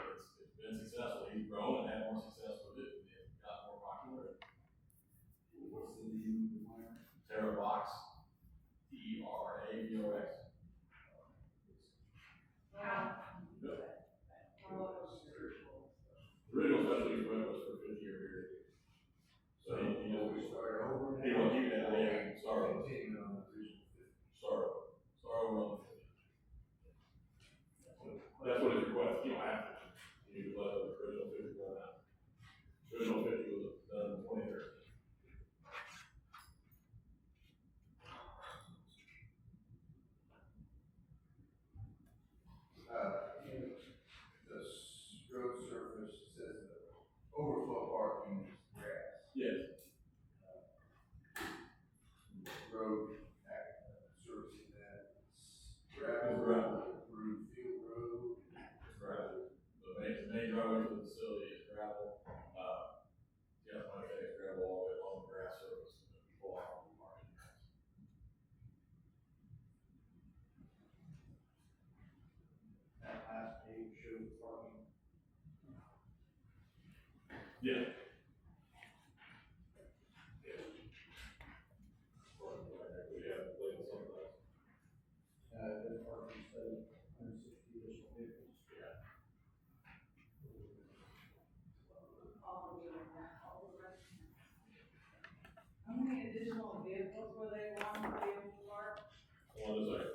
it's been successful. He's grown and had more success with it, and it got more popular. What's the name of the winery? Terravox, TERAVOX. The original special use permit was for 50-year period. So he just started over. he won't keep that there and start over. Continuing on the original 50. Start over on the 50. That's what his request. You don't have to. You need to let the original 50 run out. Original 50 was done in 2013. The road surface says overflow parking is grass. Yes. Road servicing that It's gravel. gravel. Through field road. It's gravel. The main driveway to the facility is gravel. Yeah, my thing is gravel all the way along the grass surface. People off the market grass. That last page shows parking. Yeah. The parking says 160 additional vehicles. How many additional vehicles were they wanting to be able to park? Hold on a second.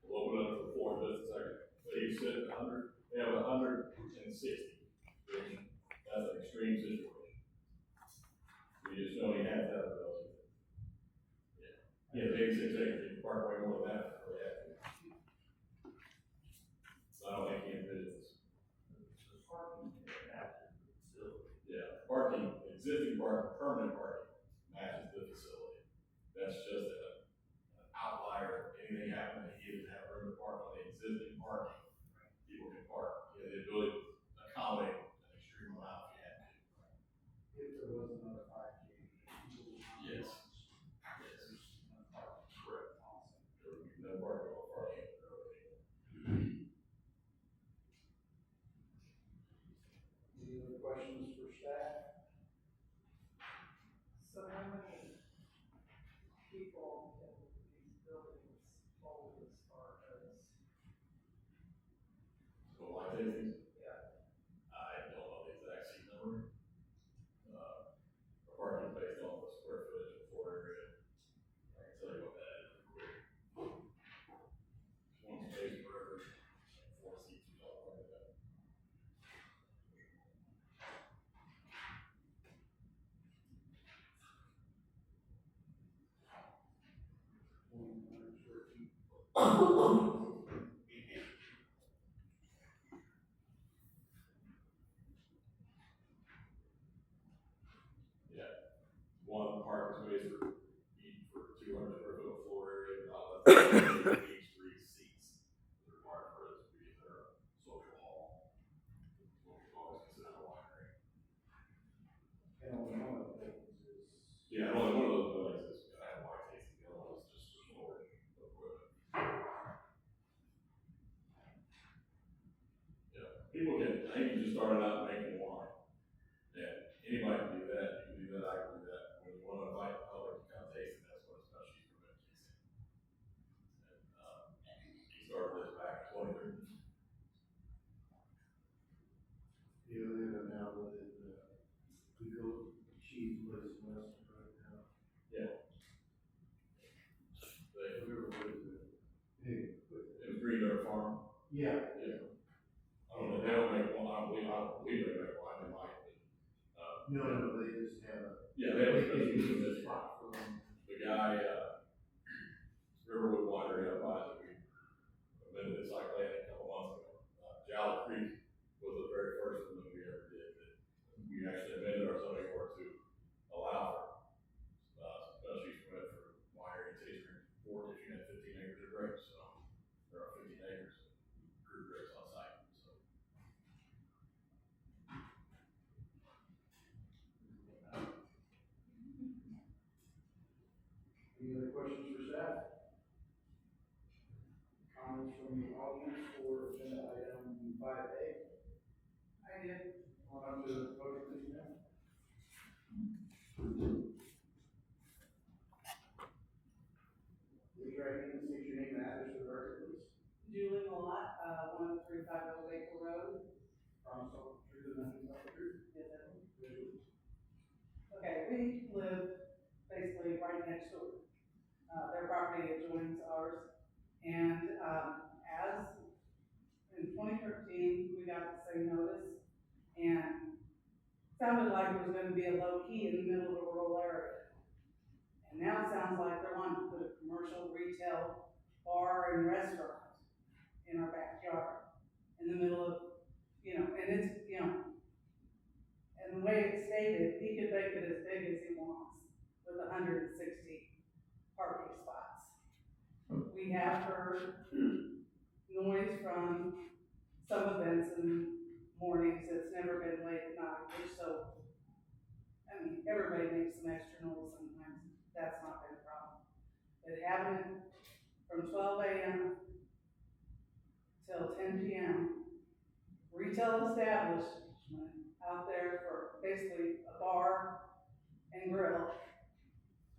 We'll open it up for floor in just a second. But he said 100, they have 160. That's an extreme situation. We just know he has to have those. Yeah. Yeah, 86 acres, you can park way more than that if we have to. So I don't think he envisions. The parking matches the facility. Yeah, parking, existing parking, permanent parking matches the facility. That's just an outlier. Anything happening, he doesn't have room to park on the existing parking. People can park. You know, the ability to accommodate an extreme amount if you had to. If there was another 5K. Yes. Correct. There would be no parking on parking. Any other questions for staff? So how many people can these buildings hold as far as? So wine tastings, Yeah. I don't know the exact seat number. Parking is based on the square footage of floor area. I can tell you what that is real quick. One space per every 4 seats or something like that. Yeah, one parking space for each for 200 square foot of floor area, not less than each 3 seats. They're required for it to be their social hall. What we always consider a winery. And only one of the buildings is. Yeah, only one of those buildings is gonna have wine tasting, the other one is just for storage of equipment. Yeah, people can, I think you just started out making wine. And anybody can do that, you can do that, I can do that. When you wanna invite the public to come taste it, that's what a special use permit kicks in. And, he started this back in 2013. Yeah, they have now that we go cheese place in Weston right now. Yeah. Whatever it is. Hey, It was Green Dirt Farm. yeah. Yeah. I don't know, they don't make wine, I don't believe they make wine, they might, but, No, they just have a. yeah, they have a special use a permit. spot for them. The guy, Riverwood Winery up by that we amended the site plan a couple months ago. Jolly Creek was the very first one that we ever did. We actually amended our zoning board to allow for, special use permit for winery and tasting for if you had 15 acres 35 Old Acre Road. Promise I'll treat it nothing but the truth. Is it? Okay, we live basically right next door. Their property adjoins ours. And, as in 2013, we got the same notice, and sounded like it was gonna be a low key in the middle of a rural area. And now it sounds like they're wanting to put a commercial retail bar and restaurant in our backyard, in the middle of, and it's, and the way it's stated, he could make it as big as he wants with 160 parking spots. We have heard noise from some events in mornings. It's never been late at night, so, I mean, everybody makes some extra noise sometimes. That's not been a problem. But having it from 12 a.m. till 10 p.m., retail establishment out there for basically a bar and grill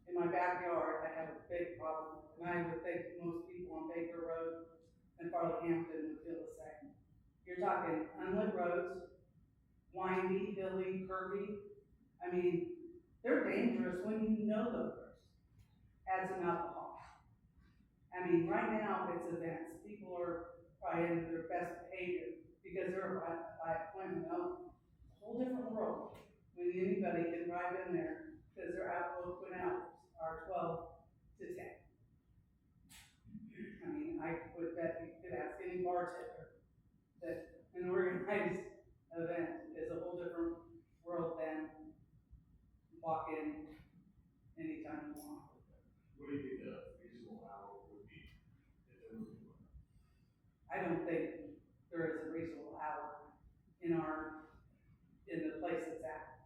in my backyard, I have a big problem. And I would think most people on Baker Road and Farley-Hampton would feel the same. You're talking unlit roads, windy, hilly, curvy. I mean, they're dangerous when you know those roads. Add some alcohol. I mean, right now it's events. People are probably in their best behavior because they're by appointment only. It's a whole different world when anybody can drive in there because their open hours are 12 to 10. I mean, I would bet you could ask any bartender that an organized event is a whole different world than walk in anytime you want. What do you think a reasonable hour would be if there was one? I don't think there is a reasonable hour in the place it's at.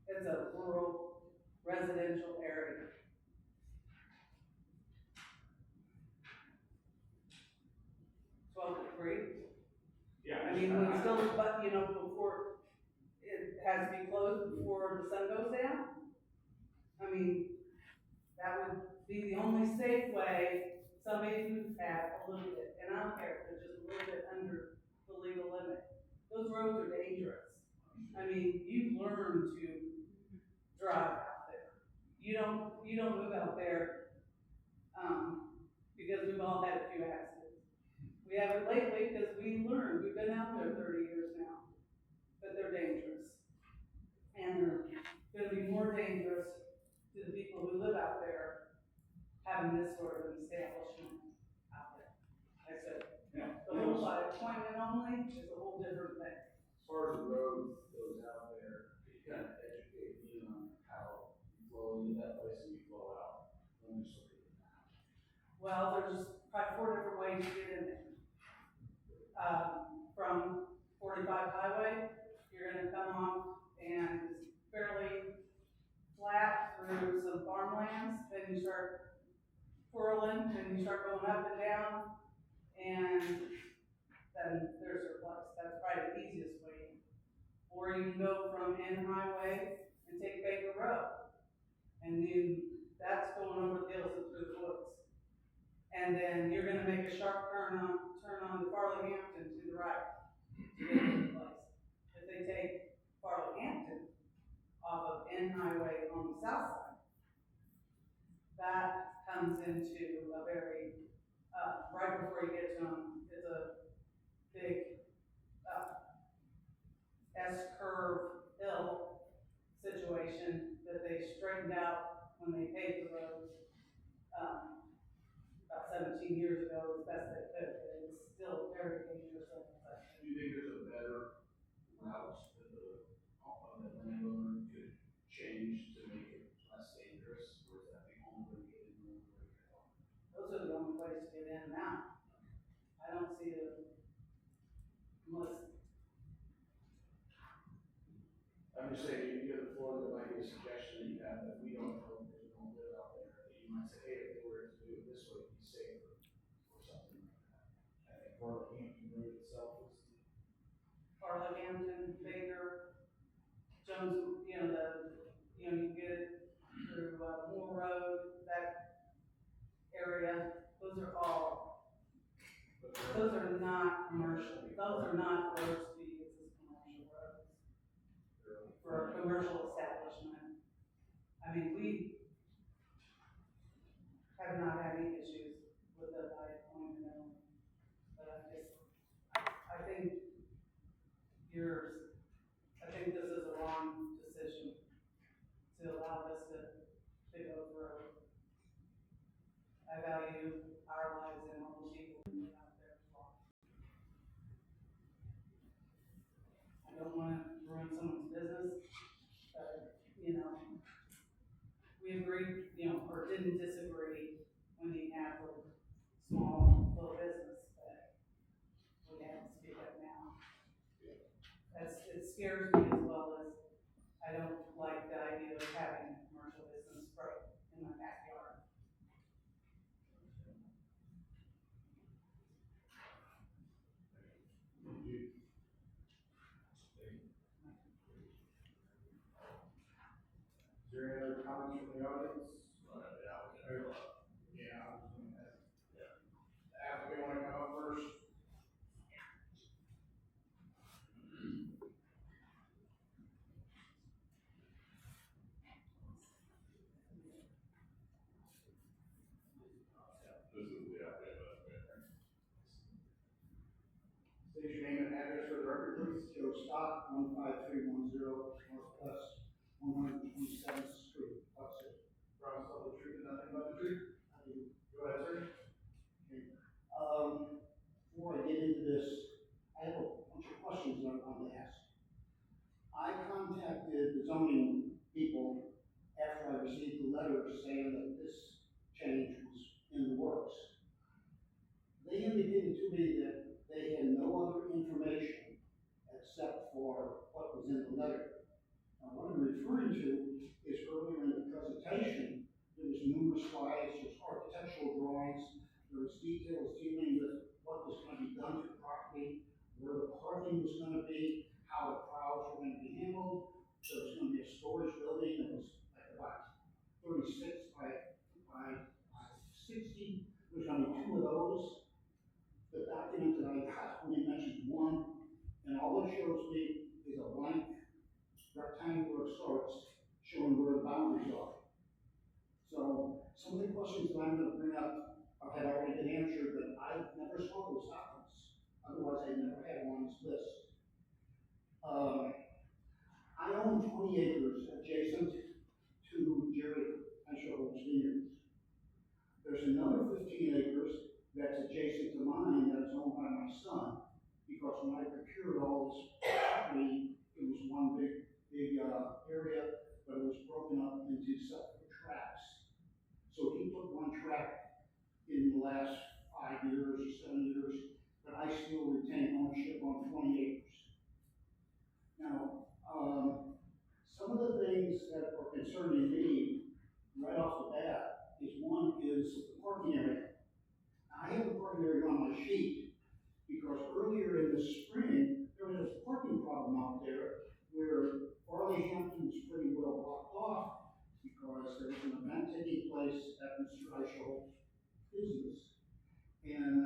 It's a rural residential area. Yeah. I mean, when it's still, but before, it has to be closed before the sun goes down. I mean, that would be the only safe way somebody who's had a little bit, and I don't care if they're just a little bit under the legal limit. Those roads are dangerous. I mean, you learn to drive out there. You don't move out there, because we've all had a few accidents. We haven't lately because we learned, we've been out there 30 years now, but they're dangerous. And they're gonna be more dangerous to the people who live out there having this sort of an establishment out there. Like I said, the whole by appointment only is a whole different thing. As far as the road goes out there, could you kind of educate me on how you flow into that place and you flow out? I'm just looking at that. Well, there's probably 4 different ways to get in there. From 45 highway, you're gonna come off and it's fairly flat through some farmlands, then you start twirling, and you start going up and down, and then there's your place. That's probably the easiest way. Or you can go from N Highway and take Baker Road, and that's going over the hills and through the woods. And then you're gonna make a sharp turn on to Farley-Hampton to the right to get to the place. If they take Farley-Hampton off of N Highway on the south side, that comes into a very, right before you get to them, it's a big, S-curve hill situation that they straightened out when they paved the road, about 17 years ago, as best they could, but it's still very dangerous. Do you think there's a better route that the landowner could change to make it less dangerous, or is that the only way to get in the road? Those are the only ways to get in and out. I don't see unless. I'm just saying, you have the floor, there might be a suggestion that you have that we don't know, because we don't live out there, that you might say, hey, if they were to do it this way, it'd be safer, or something like that. I think Farley-Hampton Road itself is Farley-Hampton, Baker, Jones, you can get it through Moore Road, that area. Those are all Those are not commercial, those are not roads to be used as commercial roads for a commercial establishment. I mean, we have not had any issues with the light going down, but I think I think this is a wrong decision to allow this to go through. I value our lives and all the people who live out there as well. I don't wanna ruin someone's business, but, you know, we agreed, you know, or didn't disagree when he had the small little business, but we have to speak up now. It scares me as well as I don't like the idea of having a commercial business right in my backyard. Is there any other comments from the audience? Yeah, Yeah, I was gonna ask. The applicant wanna come up first? this is the update. State your name and address for the record, please. Joe Scott, 15310 Northwest 127th Street, Bucksit. Promise to tell the truth and nothing but the truth. I do. Go ahead, sir. Okay. Before I get into this, I have a bunch of questions that I want to ask. I contacted the zoning people after I received the letter saying that this change was in the works. They indicated to me that they had no other information except for what was in the letter. Now, what I'm referring to is earlier in the presentation, there was numerous slides, there's architectural drawings, there was details dealing with what was going to be done to the property, where the parking was going to be, how the crowds were going to be handled. There was going to be a storage building that was like about 36 by 60. There's going to be 2 of those. The document that I got only mentions 1, and all it shows me is a blank rectangular of sorts showing where the boundaries are. So some of the questions that I'm going to bring up have already been answered, but I never saw those documents. Otherwise, I never had them on this list. I own 20 acres adjacent to Jerry Eicherholt's vineyards. There's another 15 acres that's adjacent to mine that is owned by my son, because when I procured all this property, it was one big area, but it was broken up into separate tracts. So he took one tract in the last 5 years or 7 years, but I still retain ownership on 20 acres. Now, some of the things that are concerning me right off the bat is one is the parking area. Now, I have a parking area on my sheet because earlier in the spring, there was a parking problem out there where Farley Hampton was pretty well blocked off because there was an event taking place at Mr. Eicherholt's business. And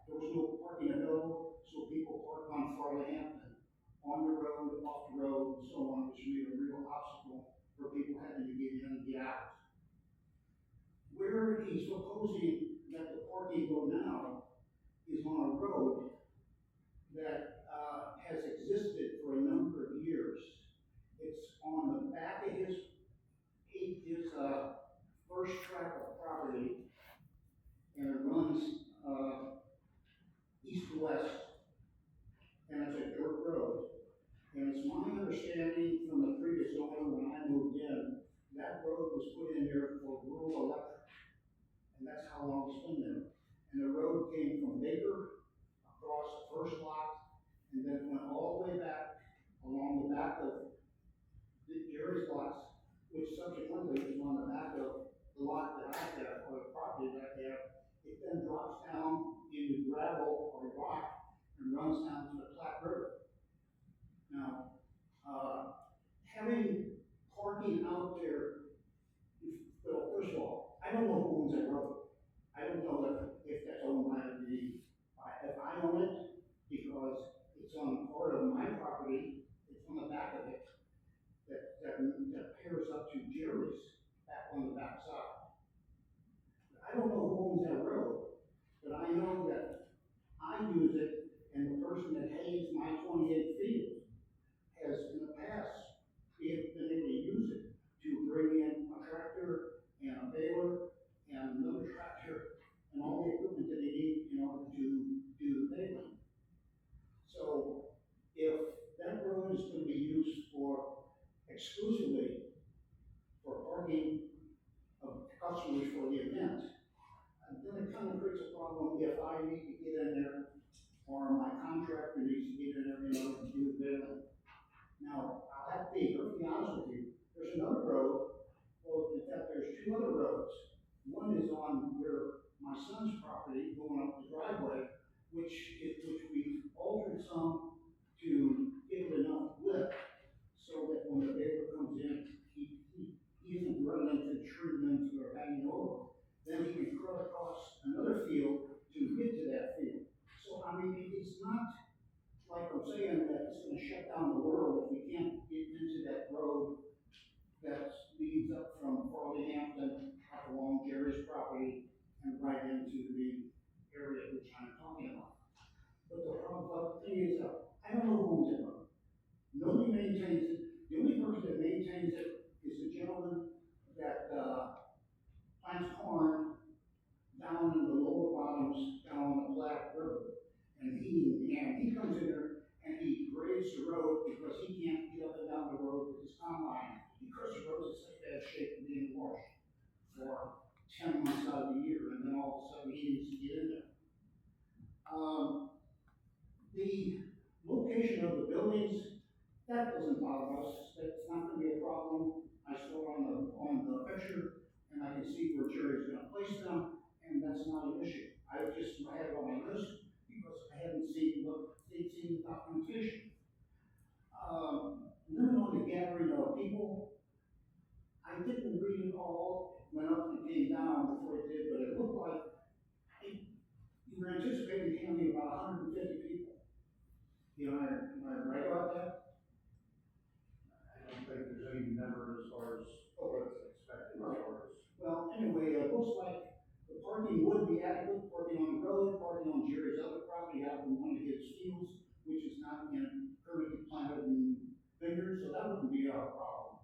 there was no parking available, so people parked on Farley Hampton, on the road, off the road, and so on, which made a real obstacle for people having to get in and get out. Where he's proposing that the parking go now is on a road that has existed for a number of years. It's on the back of his first tract of property, and it runs east to west, and it's a dirt road. And it's my understanding from the previous owner when I moved in, that road was put in there for rural electric, and that's how long it's been there. And the road came from Baker across the first lot, and then went all the way back along the back of Jerry's lots, which subsequently is on the back of the lot that I have, or the property that I have. It then drops down into gravel or rock and runs down to the Platte River. Now, having parking out there, well, first of all, I don't know who owns that road. I don't know if that's owned by the it's on part of my property, it's on the back of it, that pairs up to Jerry's back on the back side. I don't know who owns that road, but I know that I use it, and the person that hates my 28 fields has in the past been able to use it to bring in a tractor and a baler and another tractor and all the equipment that they need in order to do the baling. So if that road is going to be used for exclusively for parking of customers for the event, then it kind of creates a problem if I need to get in there or my contractor needs to get in there in order to do the baling. Now, I'll have to be perfectly honest with you. There's another road, well, in fact, there's two other roads. One is on where my son's property going up the driveway, which we've altered some to give it enough width so that when the baler comes in, he isn't running into the tree limbs that are hanging over. Then he can cut across another field to get to that field. So, I mean, it's not like I'm saying that it's going to shut down the world if we can't get into that road that leads up from Farleyhampton up along Jerry's property and right into the area which I'm talking about. But the thing is, I don't know who owns that road. Nobody maintains it. The only person that maintains it is the gentleman that plants corn down in the lower bottoms down on the Black River. And he comes in there and he grades the road because he can't get up and down the road with his combine because the road's in such bad shape and being washed for 10 months out of the year, and then all of a sudden he needs to get in there. The location of the buildings, that doesn't bother us. That's not going to be a problem. I saw on the picture, and I can see where Jerry's going to place them, and that's not an issue. I had it on my list because I hadn't seen the documentation. Limit on the gathering of people. I didn't read it all, went up and came down before it did, but it looked like you were anticipating handling about 150 people. Am I right about that? I don't think there's any number as far as what's expected as far as. Well, anyway, it looks like the parking would be adequate, parking on the road, parking on Jerry's other property out in one of his fields, which is not currently planted in vineyards, so that wouldn't be our problem.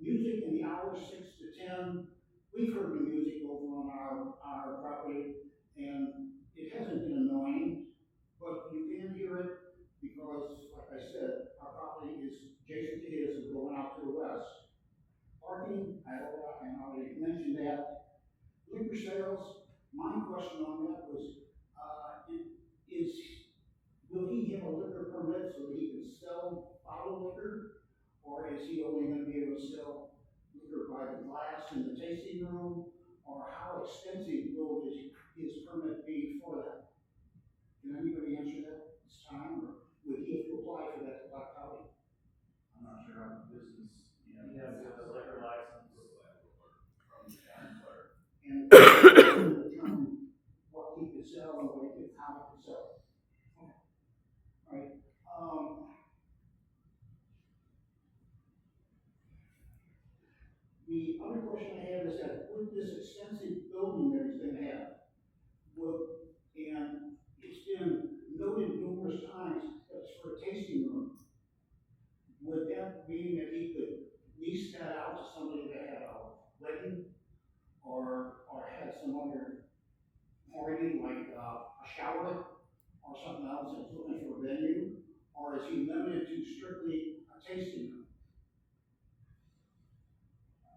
Music in the hours 6 to 10, we've heard the music over on our property, and it hasn't been annoying, but you can hear it because, like I said, our property is adjacent to his and going out to the west. Parking, I already mentioned that. Liquor sales, my question on that was, will he have a liquor permit so that he can sell bottled liquor? Or is he only going to be able to sell liquor by the glass in the tasting room? Or how extensive will his permit be for that? Can anybody answer that this time? Or would he have to apply for that at Black County? I'm not sure how the business, He has a liquor license. from the county clerk. And determine what he could sell and how he could sell it. Okay. All right. The other question I have is that with this extensive building that he's going to have, and it's been noted numerous times that it's for a tasting room, would that mean that he could lease that out to somebody that had a wedding or had some other party like a shower or something else that's looking for a venue? Or is he limited to strictly a tasting room?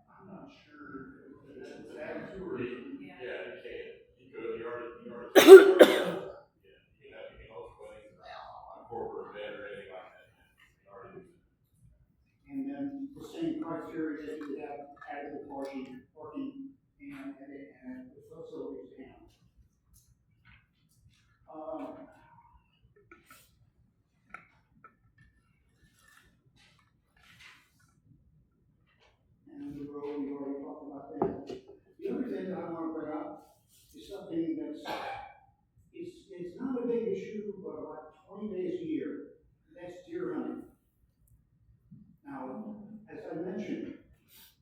I'm not sure if it's added to or. Yeah. Yeah, he can. He could. He already. Yeah, you can host weddings or a corporate event or anything like that. He already does it. And then the same criteria that you have adequate parking and the facilities to handle. 20 days a year. That's deer hunting. Now, as I mentioned,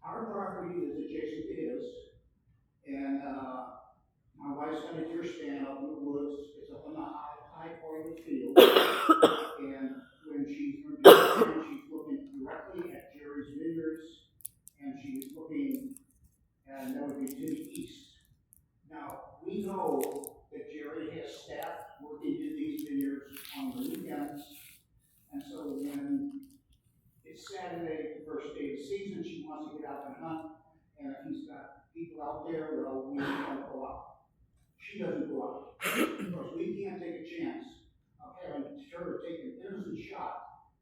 our property is adjacent to his, and my wife's got a deer stand up in the woods. It's up on the high part of the field, and when she's going to do hunting, she's looking directly at Jerry's vineyards, and she's looking, and that would be to the east. Now, we know that Jerry has staff working in these vineyards on the weekends, and so when it's Saturday, the first day of the season, she wants to get out and hunt, and if he's got people out there, well, we don't go out. She doesn't go out, because we can't take a chance of having her take an innocent shot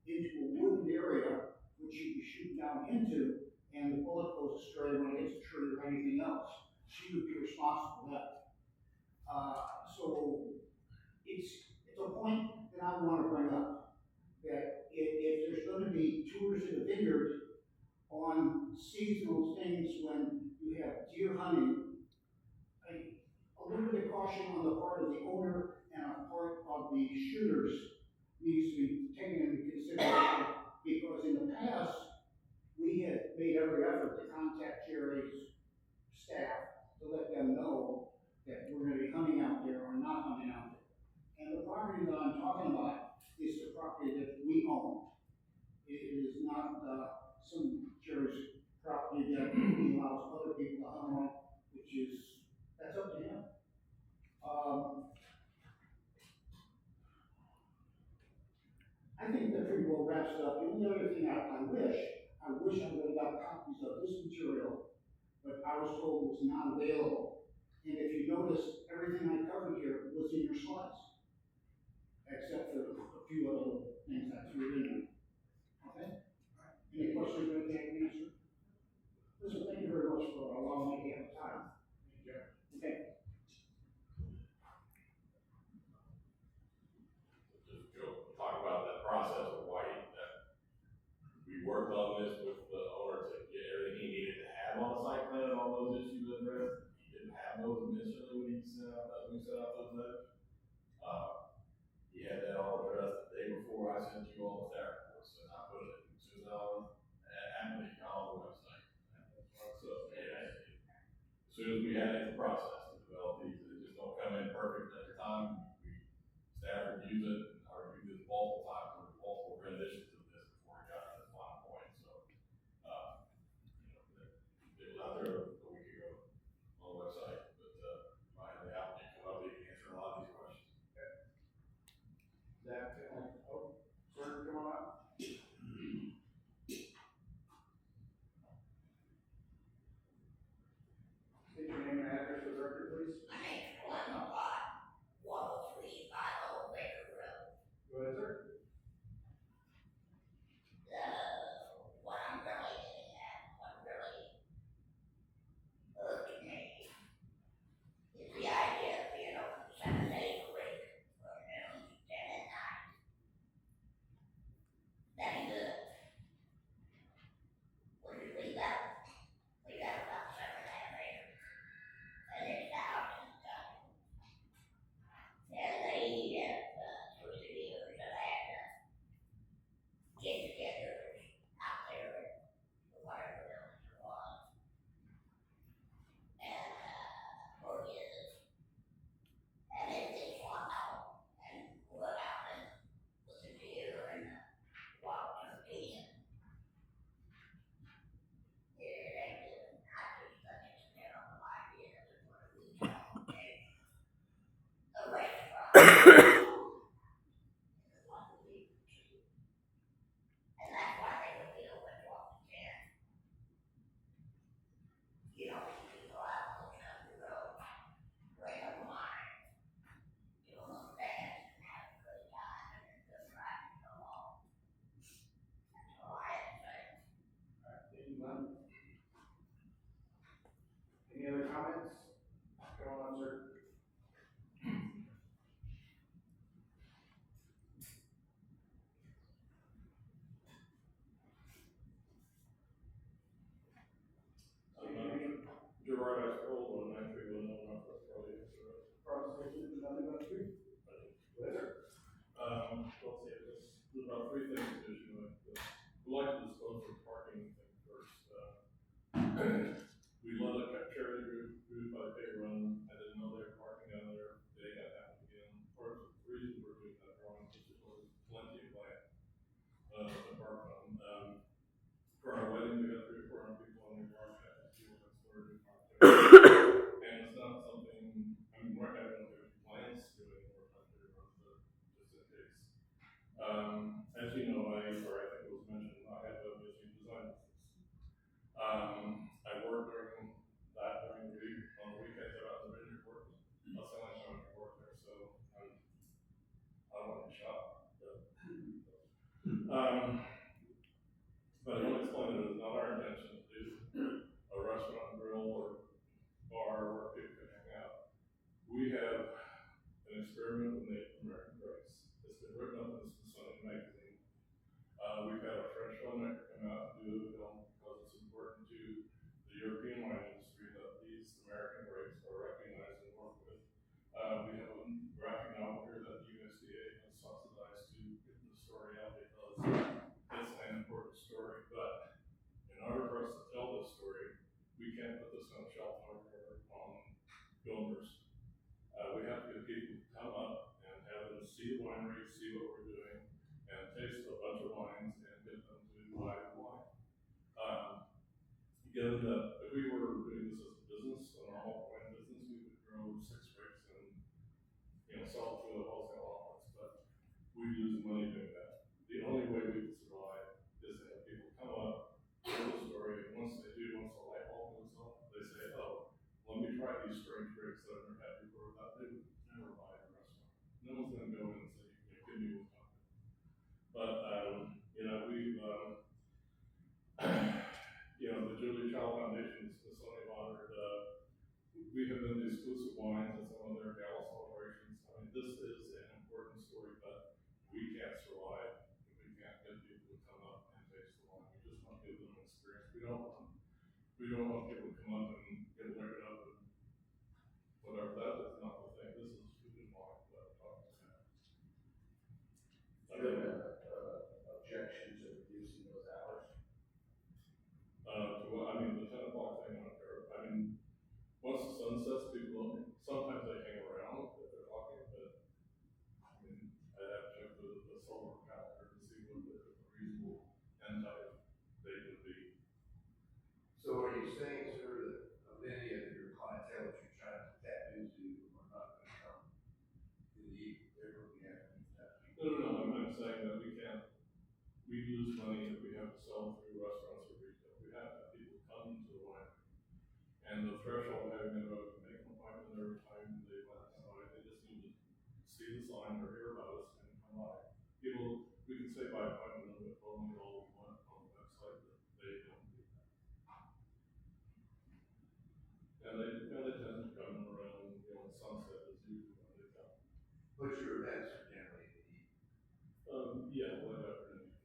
into a wooded area, which she'd be shooting down into, and the bullet goes astray when it hits a tree or anything else. She would be responsible for that. So it's a point that I want to bring up, that if there's going to be tours of the vineyard on seasonal things when you have deer hunting, a little bit of caution on the part of the owner and a part of the shooters needs to be taken into consideration, because in the past, we had made every effort to contact Jerry's staff to let them know that we're going to be hunting out there or not hunting out there. And the property that I'm talking about is the property that we own. It is not some Jerry's property that he allows other people to hunt on, which is, that's up to him. I think that pretty well wraps it up. The only other thing I wish I would have got copies of this material, but I was told it was not available. And if you notice, everything I covered here was in your slides, except for a few other little things I threw in there. Okay? Any questions that I can answer? Listen, thank you very much for allowing me to have time. Thank you. Okay. Just go talk about that process of why we worked on this with the owner to get everything he needed to have on the site plan and all those issues addressed. He didn't have those initially when he set out those letters. He had that all addressed the day before I sent you all the staff reports, and I put it in Susan Allen and Emily on the website. So yeah, as soon as we had it, the process to develop these, they just don't come in perfect every time. Staff reviews it, and I reviewed this multiple times with multiple renditions of this before we got to this final point. So, it was out there a week ago on the website, but if I had the applicant come up, they can answer a lot of these questions. Zach, sir, come on up. State your name and address for the record, please. My name's Glenn Mott, 10350 Baker Road. Go ahead, sir. What I'm really getting at, what really irked me, is the idea of being open 7 days a week, from noon to 10 at night. That ain't good. When you leave out, we got about 7.5 acres, and it's the house in the town. And they have, through the years, have had get-togethers out there or whatever else it was. And, mortgages. And they just walk out and go out and listen to you and walk turkey and it ain't good. I just think it's a terrible idea to put a retail okay. A restaurant. And that's why they would be open 12 to 10. You don't see people out on the road, right on the line. You don't look bad and have a good time and just driving along. That's all I have to say. All right, thank you, Glenn. Any other comments? Come on up, sir. Gerard, I scrolled 193 101 for probably answer. Cross station, nothing but the truth. Go ahead, sir. But I want to explain that it's not our intention to do a restaurant grill or bar where people can hang out. We have an experiment with Native American grapes. It's been written up in the Smithsonian Magazine. We've had a French filmmaker come out and do a film because it's important to the European wine industry that these American grapes are recognized and worked with. We have a graphic novel here that the USDA has subsidized to get the story out because it's an important story. But in order for us to tell this story, we can't put this on a shelf or on filmers. We have to get people to come up and have them see the winery, see what we're doing, and taste a bunch of wines and get them to buy the wine. Given that if we were doing this as a business, a normal wine business, we would grow 6 grapes and sell through the wholesale outlets, but we lose money doing that. The only way we can survive is to have people come up, tell the story, and once they do, once the light bulb goes off, they say, oh, let me try these strange grapes that I've never had before, that they would never buy in a restaurant. No one's gonna go in and say, give me what's talking. But, we've, the Julia Child Foundation, the Smithsonian honored, we have been the exclusive wines at some of their gala celebrations. I mean, this is an important story, but we can't survive if we can't get people to come up and taste the wine. We just want to give them an experience. We don't want people to come up and get liquored up and whatever. That is not the thing. This is food and wine that I'm talking about. Is there an objection to reducing those hours? The 10 o'clock thing, I don't care. Once the sun sets, people sometimes they hang around if they're talking, but I have to check the solar calendar to see what the reasonable end time date would be. So are you saying, sir, that many of your clientele that you're trying to tap into are not going to come in the evening? They're going to be afternoon time? No, I'm saying that we lose money if we have to sell through restaurants or retail. We have to have people come to the winery. And the threshold of having to make an appointment every time they want to come by, they just need to see the sign or hear about us and come by. People, we can say by appointment, but only all we want on the website, but they don't do that. And they tend to come around, sunset is usually when they come. But your events are generally in the evening. Yeah, late afternoon.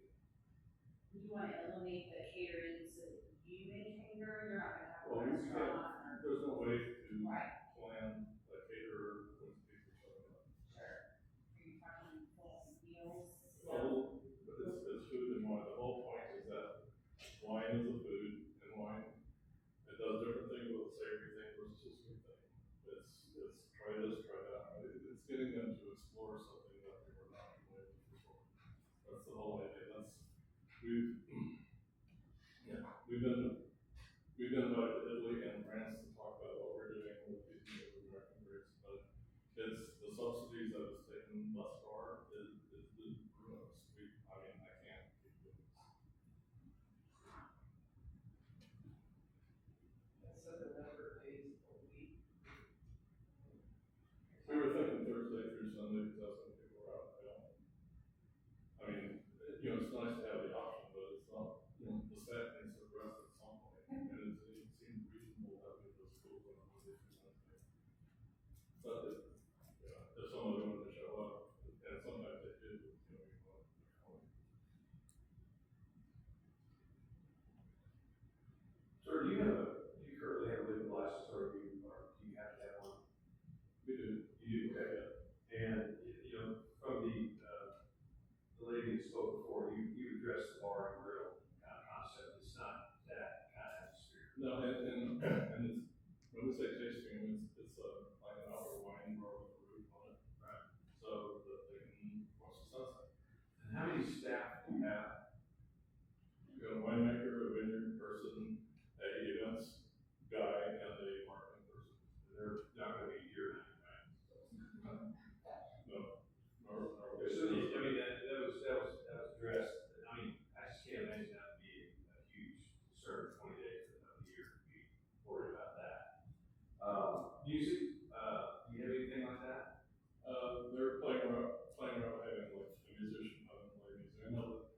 You want to eliminate the catering so that you may cater, you're not gonna have a Well, restaurant or. there's no way to Right. plan a caterer when people show up. Sure. Are you talking full meals? Well, it's food and wine. The whole point is that wine is a food, and wine, it does different things with a savory thing versus a sweet thing. It's try this, try that. It's getting them to explore something that they were not familiar with before. That's the whole idea. We've been invited to Italy and France to talk about what we're doing with these Native American grapes, but it's the subsidies that it's taken thus far is ruin us. I can't keep doing this. So the number of days a week. We were thinking Thursday through Sunday because that's when people are out of town. It's nice to have the option, but it's not, the staff needs to rest at some point. And it seems reasonable having those schools on Monday through Wednesday. But if somebody wanted to show up, and sometimes they do, Sir, do you currently have a liquor license, or do you have to have one? We do. You do, okay. And, from the lady that spoke before, you addressed the bar and grill kind of concept. It's not that kind of atmosphere. No, and it's, when we say tasting, it's like an outdoor wine bar with a roof on it. Right. So that they can watch the sunset. And how many staff do you have? We've got a winemaker, a vineyard person, a events guy, and a marketing person. And they're not going to be here, right? No. So, that was addressed. I just can't imagine that would be a huge concern 20 days of the year to be worried about that. Music, do you have anything like that? They're playing around having like a musician come and play music. I know that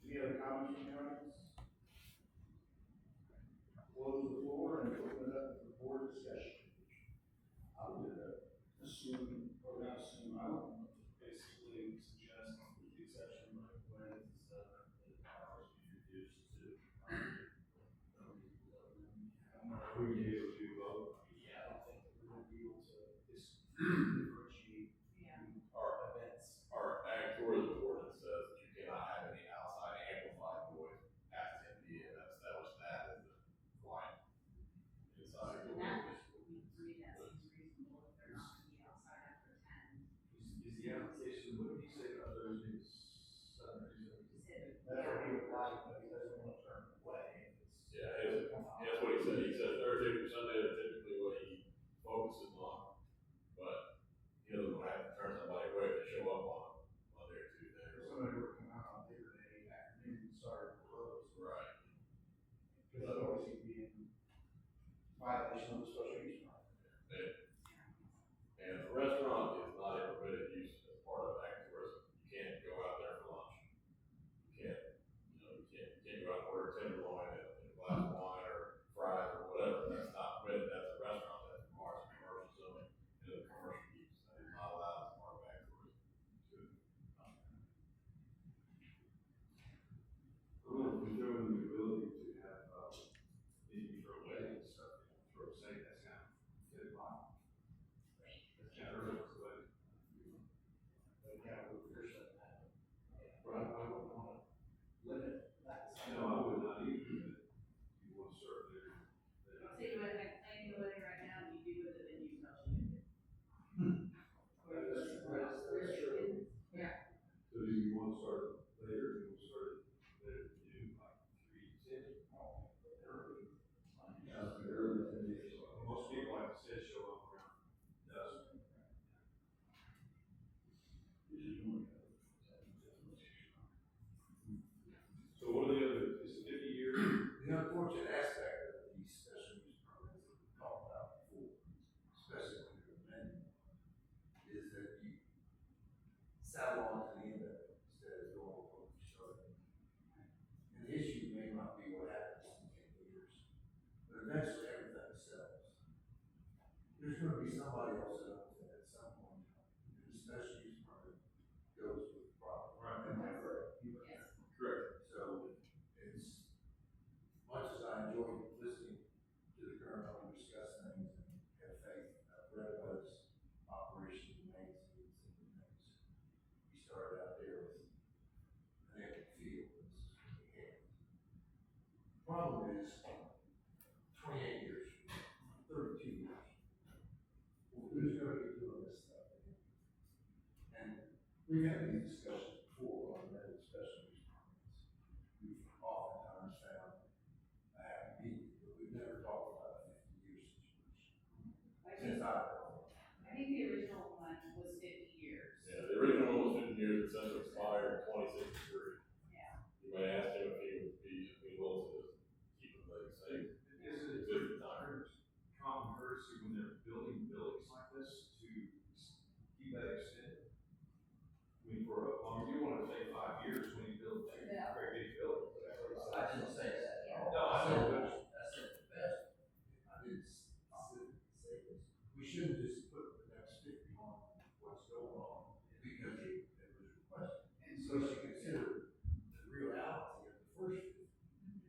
Any other comments from the audience? Close the floor and open it up for board discussion. I would assume, or not assume, I would basically suggest, with the exception of like when it's, the hours be reduced to. We need to do both. Yeah, I don't think that we're gonna be able to differentiate. Yeah. Our, Events. our ag tourism ordinance says that you cannot have any outside amplified noise past 10 dB, and that was that as the line inside. And that would agree, that seems reasonable if they're not gonna be outside after 10. Is the application, what did he say about Thursdays, Saturdays? Is it? That's what he would like, but he doesn't want to turn it away. Yeah, that's what he said. He said Thursday through Sunday are typically what he focuses on, but he doesn't want to have to turn somebody away if they show up on Monday or Tuesday or something. Somebody were coming out on Labor Day afternoon and started to close. Right. Because otherwise he'd be in violation of the special use permit. And the restaurant is not a permitted use as part of ag tourism. You can't go out there for lunch. You can't, you can't go out and order tenderloin and a glass of wine or fries or whatever. That's not permitted. That's a restaurant. That's part of commercial zoning and the commercial use. That is not allowed as part of ag tourism. Well, if we throw in the ability to have, maybe for a wedding and stuff, throw a say that's kind of 10 o'clock. That's kind of early for a wedding. But yeah, we're shutting that. But I wouldn't want to limit that. No, I would not either, but you want to start there. I'll tell you what, I think the wedding right now, you do with it, then you tell you. That's true. Yeah. So do you want to start later, or do you want to start later than you, like 3 to 10? Early. Most people, like I said, show up around dusk. So what are the other, is it 50 year? The unfortunate aspect of these special use permits that we talked about before, especially when you're amending, is that you saddle on to the end of it instead of going from the start. And the issue may not be what happens in 10 years, but eventually everything sells. There's gonna be somebody else that owns it at some point, and the special use permit goes with the property. Right. Am I correct? Yes. Correct. So it's, much as I enjoy listening to the current owner discuss things and have faith, I've read about his operation magazines and things. He started out there with an empty field, and this is what he had. Problem is, 28 years, 32 years. Well, who's gonna be doing this stuff? And we've had these discussions before on the special use permits. We've oftentimes found a happy medium, but we've never talked about a 50-year situation. Since I've been on. I think the original one was 50 years. Yeah, the original one was 50 years. It says expired in 2063. Yeah. You may ask him if he would be willing to just keep it like say Is it existing time. common courtesy when they're building buildings like this to keep that extended? I mean, for a long, you want to say 5 years when you build two Yeah. very big buildings. I didn't say that. No, I know, but I said the best. I didn't specifically say this. We shouldn't just put the next 50 on what's going on because it was requested. And so you should consider the reality of the first 50.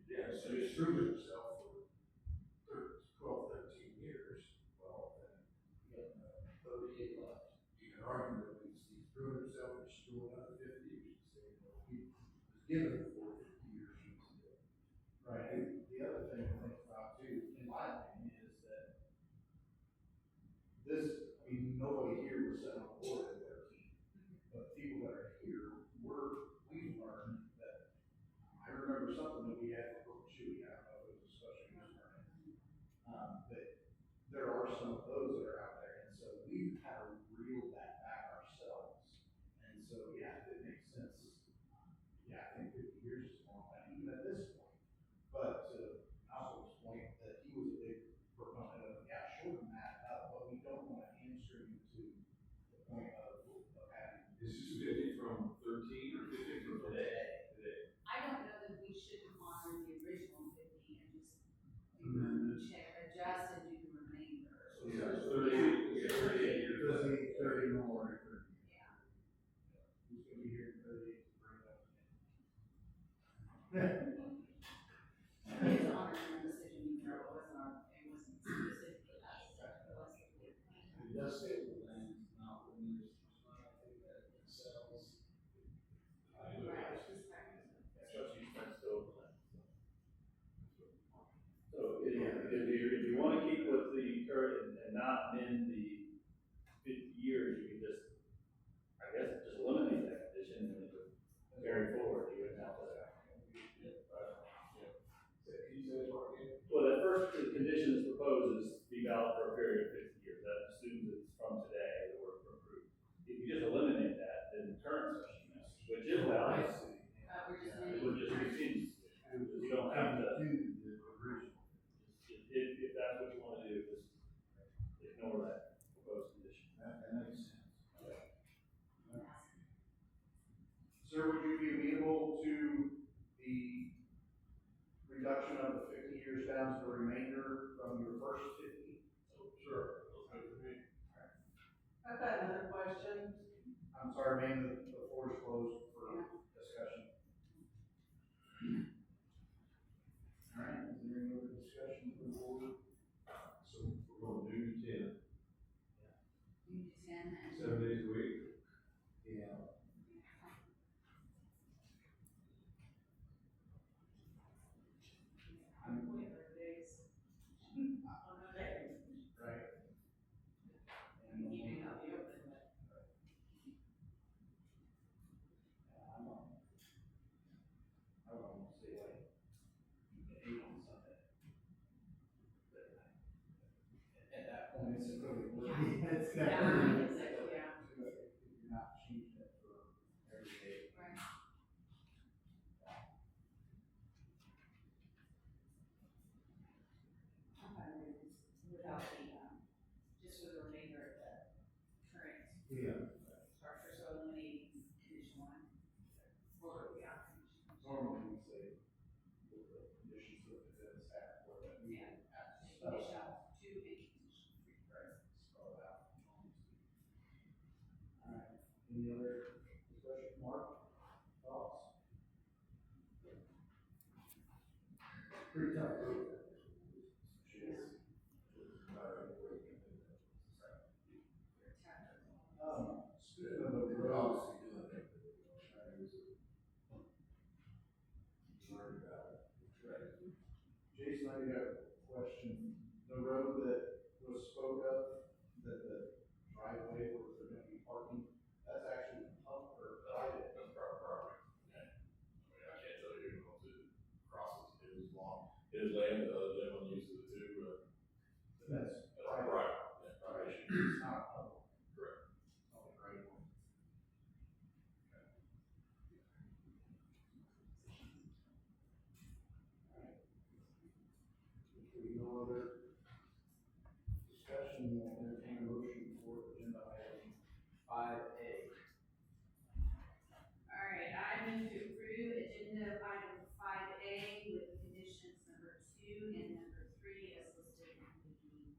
Yeah, so he's proven himself for 12, 13 years. Well, then, you have 38 left. You can argue that he's proven himself, he should do another 50 years. You say, well, he was given the full 50 years. Right, and the other thing to think about too, in my opinion, is that this, I mean, nobody here was set on board at 13. But people that are here, we've learned that, I remember something that we had for Chewy, I don't know if it was a special use permit. But there are some of those that are out there, and so we've had to reel that back ourselves. And so, yeah, if it makes sense, yeah, I think 50 years It's an owner decision, either, it wasn't specifically us, it was the board. It does say the land is not limited, I think that sells. Right, it's practice. Especially since still. So if you wanna keep with the current and not amend the 50 years, you can just, I guess, just eliminate that condition and it would carry forward, you wouldn't have to. Can you say that part again? Well, the first condition is proposed is be valid for a period of 50 years, that assumes it's from today that we're approved. If you just eliminate that, then the current special use, which is valid, We're just it would just continue. You don't have to, if that's what you wanna do, just ignore that proposed condition. That makes sense. Sir, would you be amenable to the reduction of the 50 years down to the remainder from your first 50? Sure, that's good for me. I've got another question. I'm sorry, ma'am, the floor is closed for discussion. All right, is there any other discussion from the board? So we're gonna do 10. You do 10 and. 7 days a week. Yeah. I'm 23 days. On a day. Right. And keeping up the open, but. I would almost say like, you can 8 on Sunday. At that point, it's really working. It's Yeah, never. exactly, yeah. You're not changing it for every day. Right. Without the, just for the remainder of the current Yeah. structure, so eliminating condition 1. Or, yeah. Normally we say, with the conditions that it is at, or that we Yeah. have to Condition spell 2 and condition 3. Right, spell it out. All right, any other discussion, Mark, thoughts? Pretty tough group. Speaking of the roads. Jason, I got a question. The road that was spoke of, that the driveway where they're gonna be parking, that's actually public or private? That's private property. I mean, I can't tell you who owns it, crosses his lawn, his land, the other gentleman uses it too, That's that's private. Yeah, private. It's not public. Correct. Public right away. If we no other discussion, we'll entertain a motion for agenda item 5A. All right, I move to approve agenda item 5A with conditions number 2 and number 3 as listed in the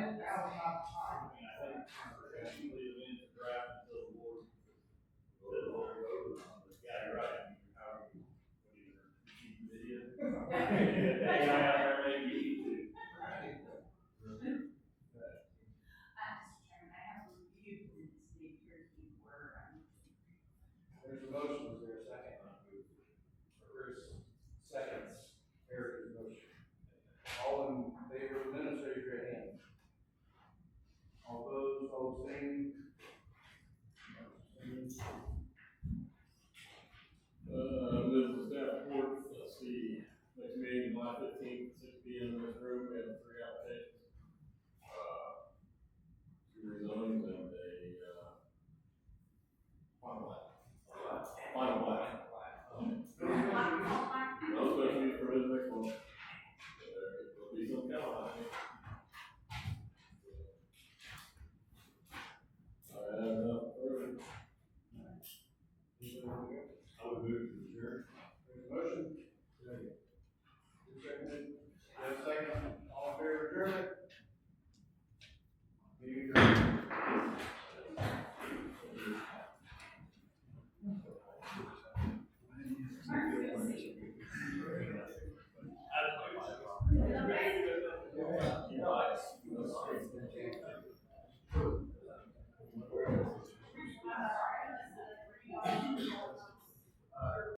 think leave it in to draft until the board. Yeah, you're right. How do you, what do you, keep video? Hang out there, maybe you need to. Mr. Chairman, I have reviewed this big turkey where I'm. There's a motion, is there a second? Chris seconds Eric's motion. All in favor of the minutes, raise your hand. All opposed, all abstaining? Business staff report, let's see, next meeting, July 15th, 6 P.M. in this room, we have 3 applications. 2 rezonings and a, final plat. No special use permit next one. There'll be some kind of, I have enough further. I would move to adjourn. There's a motion. Second. Who seconded? Jeff second. All in favor of adjournment? Meeting adjourned.